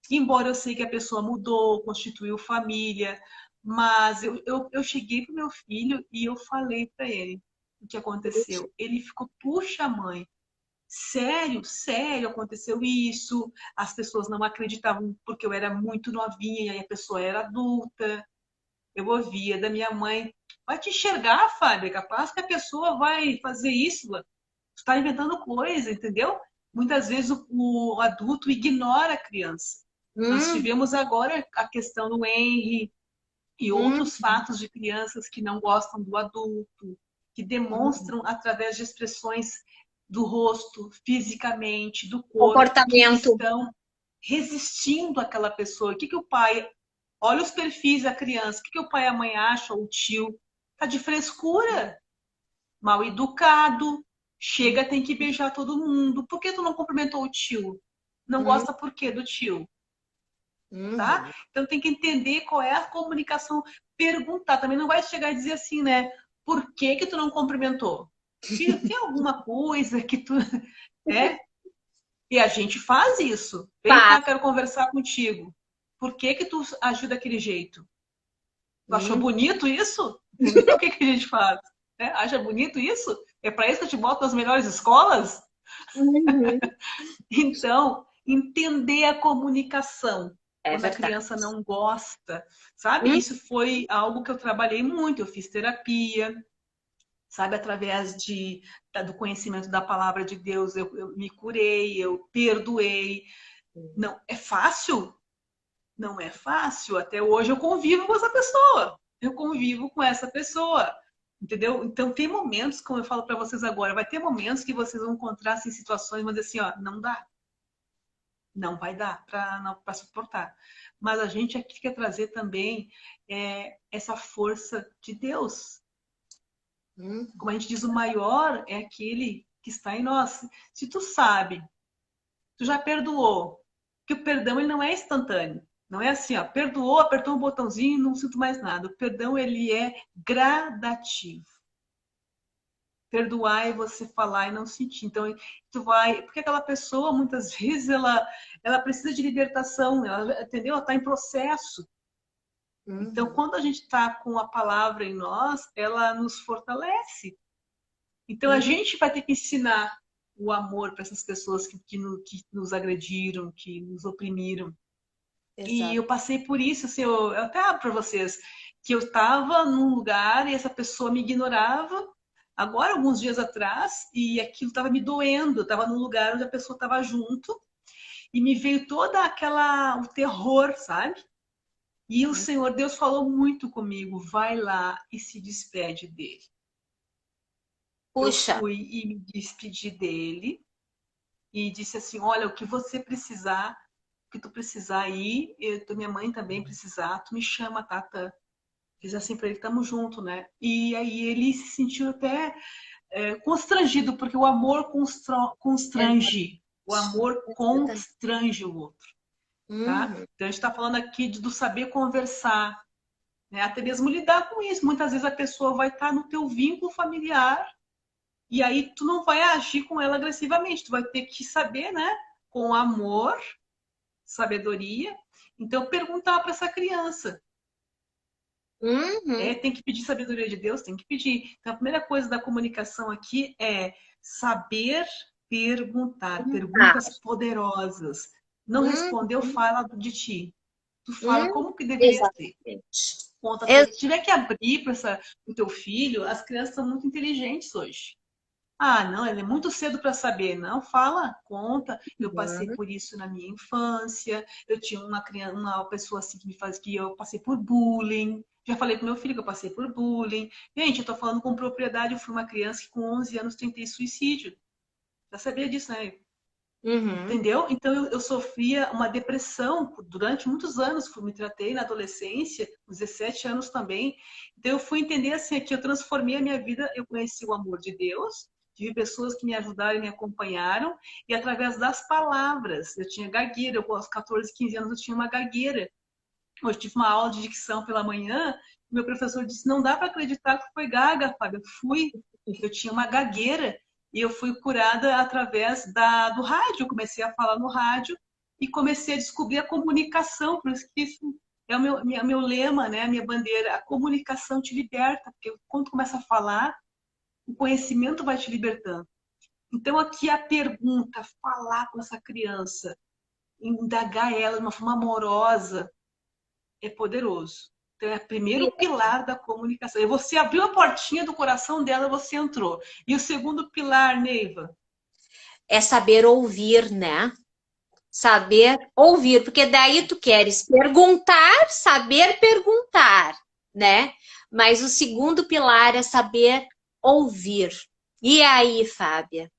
Embora eu sei que a pessoa mudou, constituiu família, mas eu cheguei pro meu filho e eu falei para ele, o que aconteceu. Ele ficou, puxa, mãe, sério, sério, aconteceu isso. As pessoas não acreditavam porque eu era muito novinha e a pessoa era adulta. Eu ouvia da minha mãe, vai te enxergar, Fábio, é capaz que a pessoa vai fazer isso, tu está inventando coisa, entendeu? Muitas vezes o adulto ignora a criança. Nós Hum, tivemos agora a questão do Henry e hum, outros fatos de crianças que não gostam do adulto, que hum. demonstram através de expressões do rosto, fisicamente, do corpo, que Comportamento. estão resistindo àquela pessoa. O que o pai... Olha os perfis da criança. O que o pai e a mãe acham, ou o tio? Tá de frescura, mal educado, chega, tem que beijar todo mundo. Por que tu não cumprimentou o tio? Não Hum, gosta por quê do tio? Tá? uhum. Então tem que entender qual é a comunicação, perguntar. Também não vai chegar e dizer assim, né? Por que que tu não cumprimentou? Tem alguma coisa que tu... É? E a gente faz isso. Vem cá, Faz. quero conversar contigo. Por que que tu agiu daquele jeito? Tu achou Hum, bonito isso? Entendeu? O que que a gente faz? É, acha bonito isso? É para isso que eu te boto nas melhores escolas? uhum. Então, entender a comunicação. É Quando a verdade. criança não gosta, sabe? Hum, Isso foi algo que eu trabalhei muito. Eu fiz terapia, sabe? Através do conhecimento da palavra de Deus, eu me curei, eu perdoei. Não é fácil? Não é fácil. Até hoje eu convivo com essa pessoa. Eu convivo com essa pessoa. Entendeu? Então tem momentos, como eu falo para vocês agora, vai ter momentos que vocês vão encontrar assim, situações, mas assim, ó, não dá. Não vai dar para suportar. Mas a gente aqui quer trazer também essa força de Deus. hum. Como a gente diz, o maior é aquele que está em nós. Se tu sabe, tu já perdoou, que o perdão ele não é instantâneo. Não é assim, ó, perdoou, apertou um botãozinho e não sinto mais nada. O perdão ele é gradativo. Perdoar é você falar e não sentir. Então, tu vai. Porque aquela pessoa, muitas vezes, ela precisa de libertação, ela, entendeu? Ela está em processo. Então, Uhum. quando a gente está com a palavra em nós, ela nos fortalece. Então, a Hum, gente vai ter que ensinar o amor para essas pessoas que nos agrediram, que nos oprimiram. E exato. eu passei por isso, assim, eu até abro para vocês, que eu estava num lugar e essa pessoa me ignorava, agora, alguns dias atrás, e aquilo estava me doendo, eu estava num lugar onde a pessoa estava junto, e me veio toda o terror, sabe? E o Hum. Senhor Deus falou muito comigo, vai lá e se despede dele. Eu Puxa. fui e me despedi dele, e disse assim, olha, o que você precisar, o que tu precisar aí, minha mãe também precisar, tu me chama, Tata. Fiz assim para ele, tamo junto, né? E aí ele se sentiu até constrangido, porque o amor Exato. constrange. O amor Exatamente. constrange o outro, tá? Uhum. Então a gente está falando aqui do saber conversar, né? Até mesmo lidar com isso. Muitas vezes a pessoa vai estar no teu vínculo familiar e aí tu não vai agir com ela agressivamente, tu vai ter que saber, né? Com amor, sabedoria. Então perguntar para essa criança, Uhum. tem que pedir sabedoria de Deus, tem que pedir. Então, a primeira coisa da comunicação aqui é saber perguntar, Tá. perguntas poderosas. Não respondeu, Uhum. fala de ti. Tu fala Uhum. como que deveria ser. Exatamente. Conta Ex- tudo. Se tiver que abrir para o teu filho, as crianças são muito inteligentes hoje. Ah, não, ele é muito cedo para saber. Não, fala, conta. Eu passei Uhum. por isso na minha infância. Eu tinha uma criança, uma pessoa assim que me faz que eu passei por bullying. Já falei com meu filho que eu passei por bullying. Gente, eu tô falando com propriedade. Eu fui uma criança que com 11 anos tentei suicídio. Já sabia disso, né? Uhum. Entendeu? Então eu sofria uma depressão durante muitos anos. Me tratei na adolescência, com 17 anos também. Então eu fui entender assim que eu transformei a minha vida. Eu conheci o amor de Deus, tive pessoas que me ajudaram e me acompanharam, e através das palavras. Eu tinha gagueira, eu, aos 14, 15 anos eu tinha uma gagueira. Hoje tive uma aula de dicção pela manhã, e meu professor disse: não dá para acreditar que foi gaga, Fábio. Eu tinha uma gagueira e eu fui curada através do rádio. Eu comecei a falar no rádio e comecei a descobrir a comunicação. Por isso que isso é o meu lema, né? A minha bandeira. A comunicação te liberta, porque quando tu começa a falar, o conhecimento vai te libertando. Então, aqui a pergunta, falar com essa criança, indagar ela de uma forma amorosa, é poderoso. Então, é o primeiro pilar da comunicação. E você abriu a portinha do coração dela, você entrou. E o segundo pilar, Neiva? É saber ouvir, né? Saber ouvir, porque daí tu queres perguntar, saber perguntar, né? Mas o segundo pilar é saber ouvir. E aí, Fábia?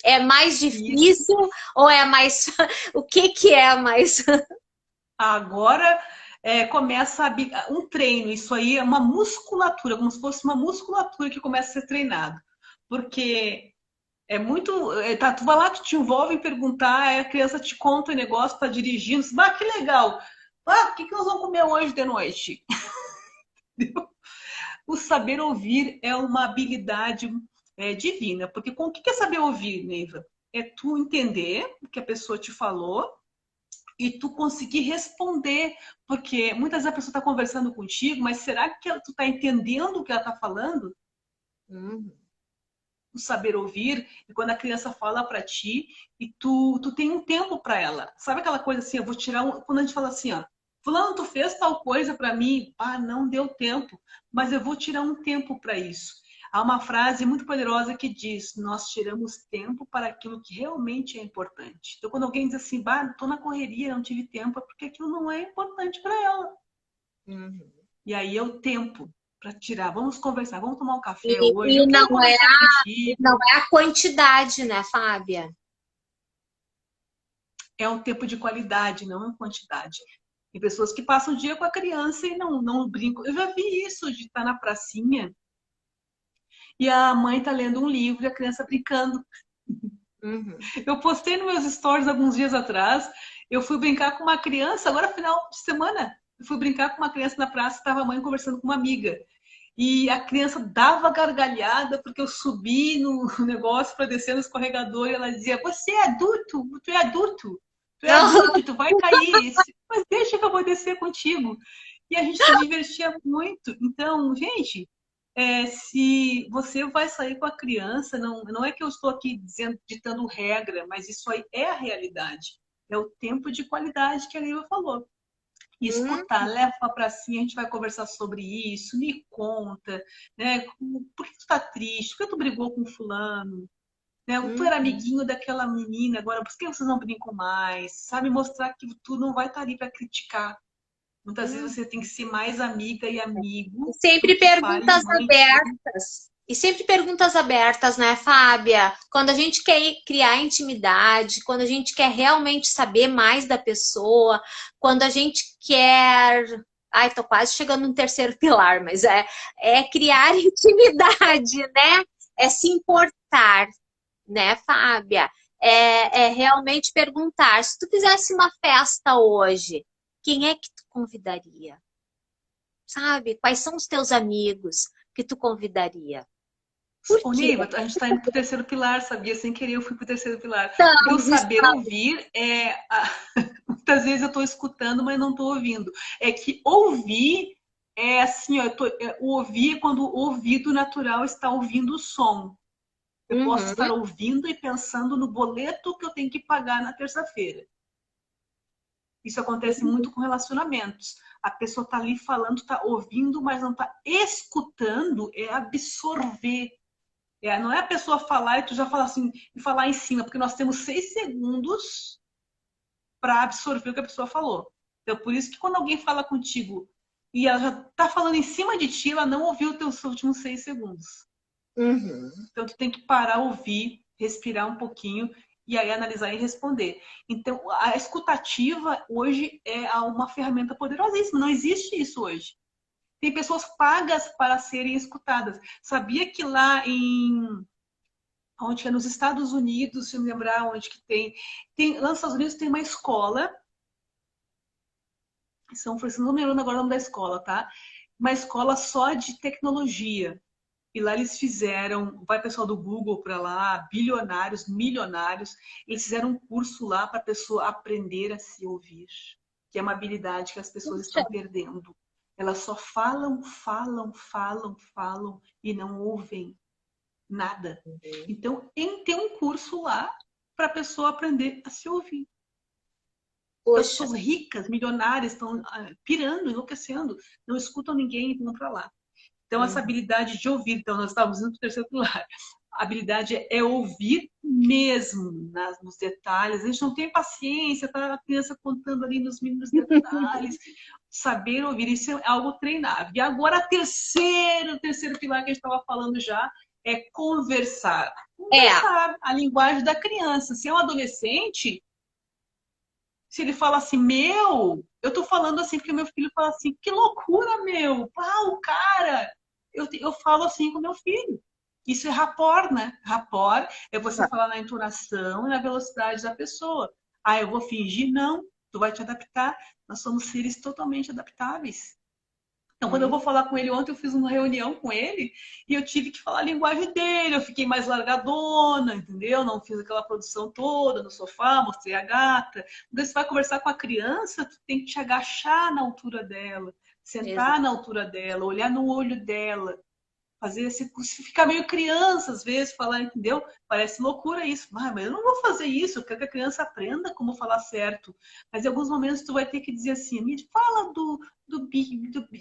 É mais difícil ou é mais... O que que é mais... Agora começa um treino. Isso aí é uma musculatura, como se fosse uma musculatura que começa a ser treinado. Porque é muito. Tá, tu vai lá, tu te envolve em perguntar, aí a criança te conta o negócio, tá dirigindo. Ah, que legal! Ah, o que nós vamos comer hoje de noite? O saber ouvir é uma habilidade divina. Porque com o que é saber ouvir, Neiva? É tu entender o que a pessoa te falou e tu conseguir responder. Porque muitas vezes a pessoa está conversando contigo, mas será que tu está entendendo o que ela está falando? O saber ouvir, e quando a criança fala para ti, e tu tem um tempo para ela. Sabe aquela coisa assim, eu vou tirar um... Quando a gente fala assim, ó, fulano, tu fez tal coisa para mim, não deu tempo, mas eu vou tirar um tempo para isso. Há uma frase muito poderosa que diz, nós tiramos tempo para aquilo que realmente é importante. Então, quando alguém diz assim, tô na correria, não tive tempo, é porque aquilo não é importante para ela. E aí é o tempo para tirar. Vamos conversar, vamos tomar um café hoje. Eu quero conversar contigo. Não é a quantidade, né, Fábia? É um tempo de qualidade, não é quantidade. Tem pessoas que passam o dia com a criança e não brincam. Eu já vi isso, de estar na pracinha e a mãe está lendo um livro e a criança brincando. Eu postei nos meus stories alguns dias atrás, eu fui brincar com uma criança, agora final de semana, eu fui brincar com uma criança na praça, estava a mãe conversando com uma amiga. E a criança dava gargalhada porque eu subi no negócio para descer no escorregador e ela dizia, você é adulto, tu é adulto. Tu é adulto, tu vai cair. Mas deixa que eu vou descer contigo. E a gente se divertia muito. Então, gente, se você vai sair com a criança, não é que eu estou aqui ditando regra, mas isso aí é a realidade. É o tempo de qualidade que a Lívia falou. E escutar, leva para si, a gente vai conversar sobre isso, me conta, né? Por que tu tá triste? Por que tu brigou com fulano? Né? Tu era amiguinho daquela menina, agora por que vocês não brincam mais? Sabe, mostrar que tu não vai estar ali para criticar. Muitas vezes você tem que ser mais amiga e amigo. Sempre perguntas abertas. E sempre perguntas abertas, né, Fábia? Quando a gente quer criar intimidade, quando a gente quer realmente saber mais da pessoa, quando a gente quer... Ai, tô quase chegando no terceiro pilar, mas é criar intimidade, né? É se importar, né, Fábia? É realmente perguntar. Se tu fizesse uma festa hoje, quem é que tu convidaria? Sabe? Quais são os teus amigos que tu convidaria? Ô, Neiva, a gente está indo para o terceiro pilar, sabia? Sem querer eu fui para o terceiro pilar. Então, Porque o saber ouvir muitas vezes eu estou escutando, mas não estou ouvindo. É que ouvir é assim, ó, o ouvir é quando o ouvido natural está ouvindo o som. Eu posso estar ouvindo e pensando no boleto que eu tenho que pagar na terça-feira. Isso acontece muito com relacionamentos. A pessoa está ali falando, está ouvindo, mas não está escutando, é absorver. Não é a pessoa falar e tu já fala assim, e falar em cima, porque nós temos 6 segundos para absorver o que a pessoa falou. Então, por isso que quando alguém fala contigo e ela já está falando em cima de ti, ela não ouviu os teus últimos 6 segundos. Então, tu tem que parar, ouvir, respirar um pouquinho e aí analisar e responder. Então, a escutativa hoje é uma ferramenta poderosíssima. Não existe isso hoje. Tem pessoas pagas para serem escutadas. Sabia que lá onde é nos Estados Unidos, se eu me lembrar onde que lá nos Estados Unidos tem uma escola, São Francisco, não me lembro agora o nome da escola, tá? Uma escola só de tecnologia. E lá eles fizeram, vai pessoal do Google para lá, bilionários, milionários, eles fizeram um curso lá para a pessoa aprender a se ouvir, que é uma habilidade que as pessoas estão perdendo. Elas só falam, falam, falam, falam e não ouvem nada. Então, tem um curso lá para a pessoa aprender a se ouvir. Poxa. Pessoas ricas, milionárias, estão pirando, enlouquecendo, não escutam ninguém e vão para lá. Então, essa habilidade de ouvir, então, nós estávamos indo para o terceiro pilar. A habilidade é ouvir mesmo nos detalhes. A gente não tem paciência para a criança contando ali nos mínimos detalhes. Saber ouvir, isso é algo treinável. E agora, o terceiro pilar que a gente estava falando já é conversar. Conversar, a linguagem da criança. Se é um adolescente, se ele fala assim, eu tô falando assim porque meu filho fala assim, que loucura, meu, pau, cara. Eu falo assim com meu filho. Isso é rapport, né? Rapport é você falar na entonação e na velocidade da pessoa. Ah, eu vou fingir? Não. Tu vai te adaptar. Nós somos seres totalmente adaptáveis. Então, quando eu vou falar com ele, ontem eu fiz uma reunião com ele e eu tive que falar a linguagem dele. Eu fiquei mais largadona, entendeu? Não fiz aquela produção toda no sofá, mostrei a gata. Quando você vai conversar com a criança, tu tem que te agachar na altura dela, sentar na altura dela, olhar no olho dela. Fazer esse, ficar meio criança às vezes, falar, entendeu? Parece loucura isso. Mas eu não vou fazer isso, eu quero que a criança aprenda como falar certo. Mas em alguns momentos tu vai ter que dizer assim, me fala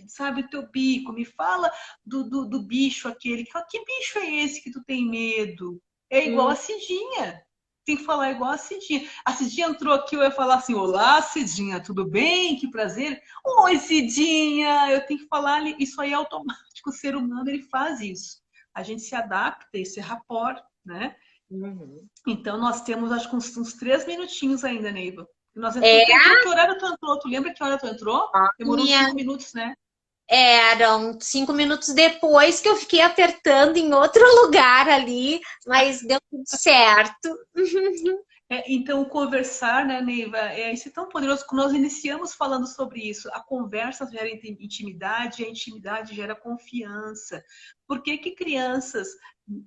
sabe, o teu bico, me fala do bicho aquele. Que bicho é esse que tu tem medo? É igual a Cidinha. Tem que falar igual a Cidinha. A Cidinha entrou aqui, eu ia falar assim, olá, Cidinha, tudo bem? Que prazer. Oi, Cidinha. Eu tenho que falar, isso aí é automático, o ser humano, ele faz isso. A gente se adapta, isso é rapport, né? Então, nós temos, acho que uns 3 minutinhos ainda, Neiva. Nós entrou, que horário tu entrou? Tu lembra que hora tu entrou? Demorou 5 minutos, né? Eram 5 minutos depois que eu fiquei apertando em outro lugar ali, mas deu tudo certo. Então, conversar, né, Neiva, isso é tão poderoso que nós iniciamos falando sobre isso. A conversa gera intimidade, a intimidade gera confiança. Por que que crianças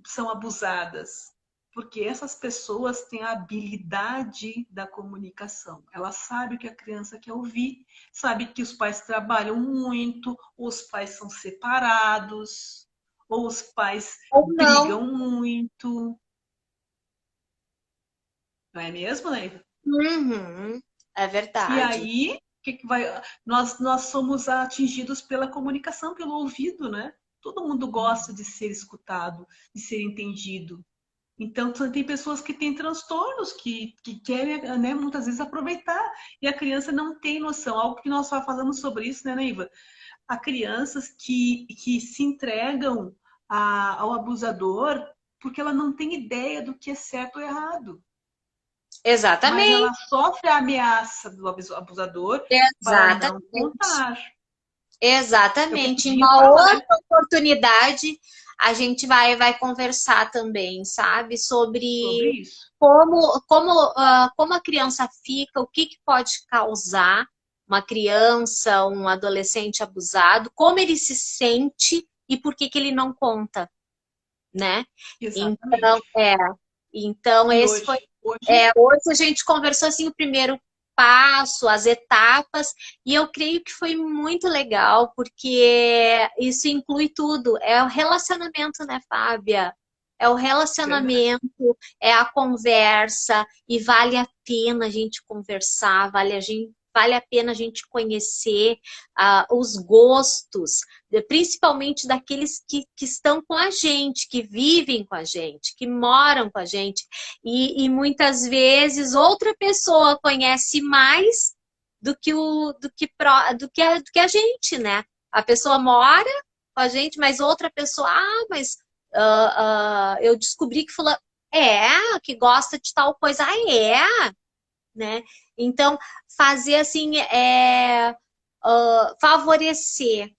são abusadas? Porque essas pessoas têm a habilidade da comunicação. Ela sabe o que a criança quer ouvir, sabe que os pais trabalham muito, os pais são separados, ou os pais brigam muito. Não é mesmo, Neiva? É verdade. E aí, que vai? Nós somos atingidos pela comunicação, pelo ouvido, né? Todo mundo gosta de ser escutado, de ser entendido. Então, tem pessoas que têm transtornos, que querem, né, muitas vezes aproveitar. E a criança não tem noção. Algo que nós só falamos sobre isso, né, Neiva? Há crianças que se entregam ao abusador porque ela não tem ideia do que é certo ou errado. Mas Exatamente. ela sofre a ameaça do abusador para não contar. Exatamente. Em uma outra oportunidade, a gente vai conversar também, sabe? Sobre isso. como a criança fica, o que pode causar uma criança, um adolescente abusado, como ele se sente e por que ele não conta, né? Exatamente. Então esse hoje, foi... Hoje a gente conversou assim, o primeiro passo, as etapas, e eu creio que foi muito legal, porque isso inclui tudo. É o relacionamento, né, Fábia? É o relacionamento, é a conversa, e vale a pena a gente conversar, vale a pena a gente conhecer os gostos, principalmente daqueles que estão com a gente, que vivem com a gente, que moram com a gente. E muitas vezes outra pessoa conhece mais do que a gente, né? A pessoa mora com a gente, mas outra pessoa, eu descobri que fulano que gosta de tal coisa, né? Então, fazer assim, favorecer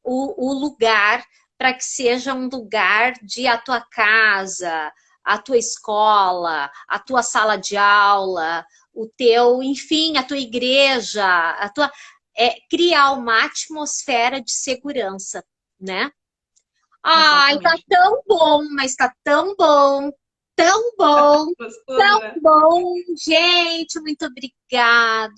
o lugar para que seja um lugar de a tua casa, a tua escola, a tua sala de aula, enfim, a tua igreja, criar uma atmosfera de segurança, né? Ai, tá tão bom, mas tá tão bom Tão bom, Gostoso, né? bom, gente, muito obrigado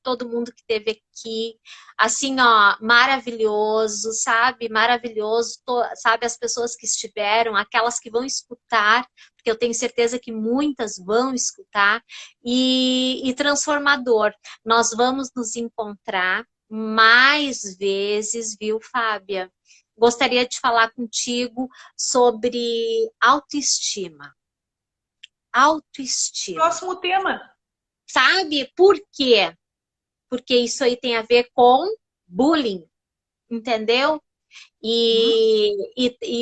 todo mundo que esteve aqui, assim, ó, maravilhoso, sabe, maravilhoso, sabe, as pessoas que estiveram, aquelas que vão escutar, porque eu tenho certeza que muitas vão escutar, e transformador, nós vamos nos encontrar mais vezes, viu, Fábia? Gostaria de falar contigo sobre autoestima. Autoestima. Próximo tema. Sabe por quê? Porque isso aí tem a ver com bullying, entendeu? E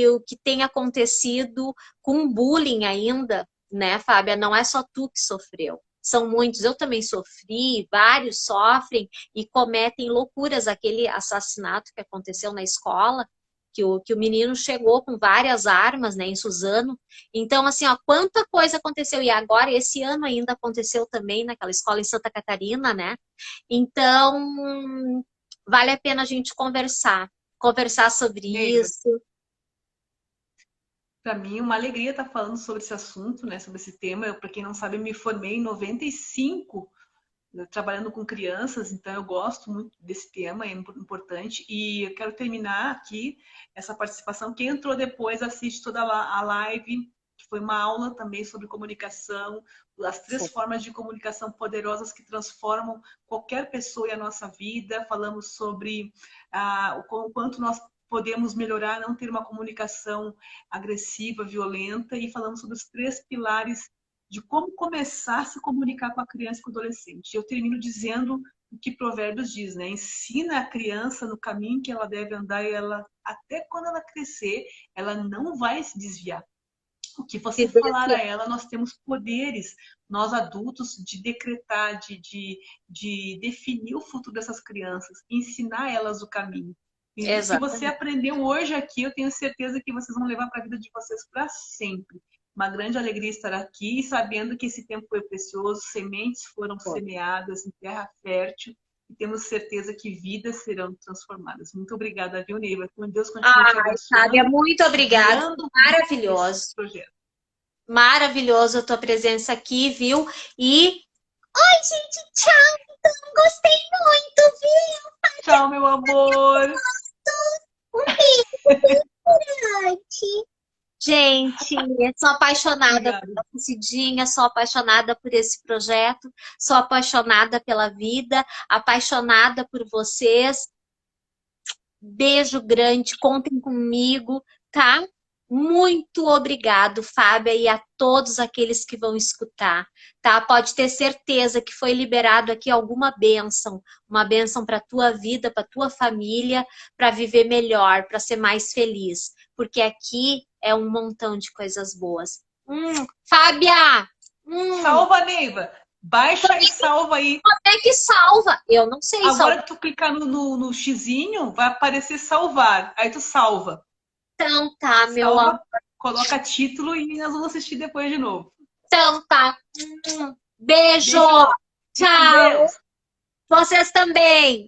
o que tem acontecido com bullying ainda, né, Fábia? Não é só tu que sofreu. São muitos, eu também sofri, vários sofrem e cometem loucuras. Aquele assassinato que aconteceu na escola, que o menino chegou com várias armas, né, em Suzano. Então, assim, ó, quanta coisa aconteceu. E agora, esse ano ainda aconteceu também naquela escola em Santa Catarina, né? Então, vale a pena a gente conversar sobre Neiva, isso. para mim, uma alegria estar falando sobre esse assunto, né? Sobre esse tema. Eu, para quem não sabe, me formei em 95, trabalhando com crianças, então eu gosto muito desse tema, é importante. E eu quero terminar aqui essa participação. Quem entrou depois assiste toda a live, que foi uma aula também sobre comunicação, as 3 formas de comunicação poderosas que transformam qualquer pessoa e a nossa vida. Falamos sobre o quanto nós podemos melhorar, não ter uma comunicação agressiva, violenta, e falamos sobre os 3 pilares de como começar a se comunicar com a criança e com o adolescente. Eu termino dizendo o que Provérbios diz, né? Ensina a criança no caminho que ela deve andar e ela, até quando ela crescer, ela não vai se desviar. O que você falar a ela, nós temos poderes, nós adultos, de decretar, de definir o futuro dessas crianças, ensinar elas o caminho. E o que você aprendeu hoje aqui, eu tenho certeza que vocês vão levar para a vida de vocês para sempre. Uma grande alegria estar aqui, sabendo que esse tempo foi precioso, sementes foram semeadas em terra fértil, e temos certeza que vidas serão transformadas. Muito obrigada, viu, Neiva? Com Deus continue te abençoando. Fábia, muito obrigada. Maravilhoso. Maravilhoso a tua presença aqui, viu? E... Oi, gente, tchau! Então, gostei muito, viu? Tchau, meu amor! Um beijo! Gente, sou apaixonada pela Cidinha, sou apaixonada por esse projeto, sou apaixonada pela vida, apaixonada por vocês. Beijo grande, contem comigo, tá? Muito obrigado, Fábia, e a todos aqueles que vão escutar, tá? Pode ter certeza que foi liberado aqui alguma bênção, uma bênção para a tua vida, para a tua família, para viver melhor, para ser mais feliz, porque aqui é um montão de coisas boas. Fábia! Salva, Neiva! Baixa e salva aí. Como é que salva? Eu não sei. Agora que tu clicar no xizinho, vai aparecer salvar. Aí tu salva. Então tá, meu amor. Coloca título e nós vamos assistir depois de novo. Então tá. Beijo. Tchau. Vocês também.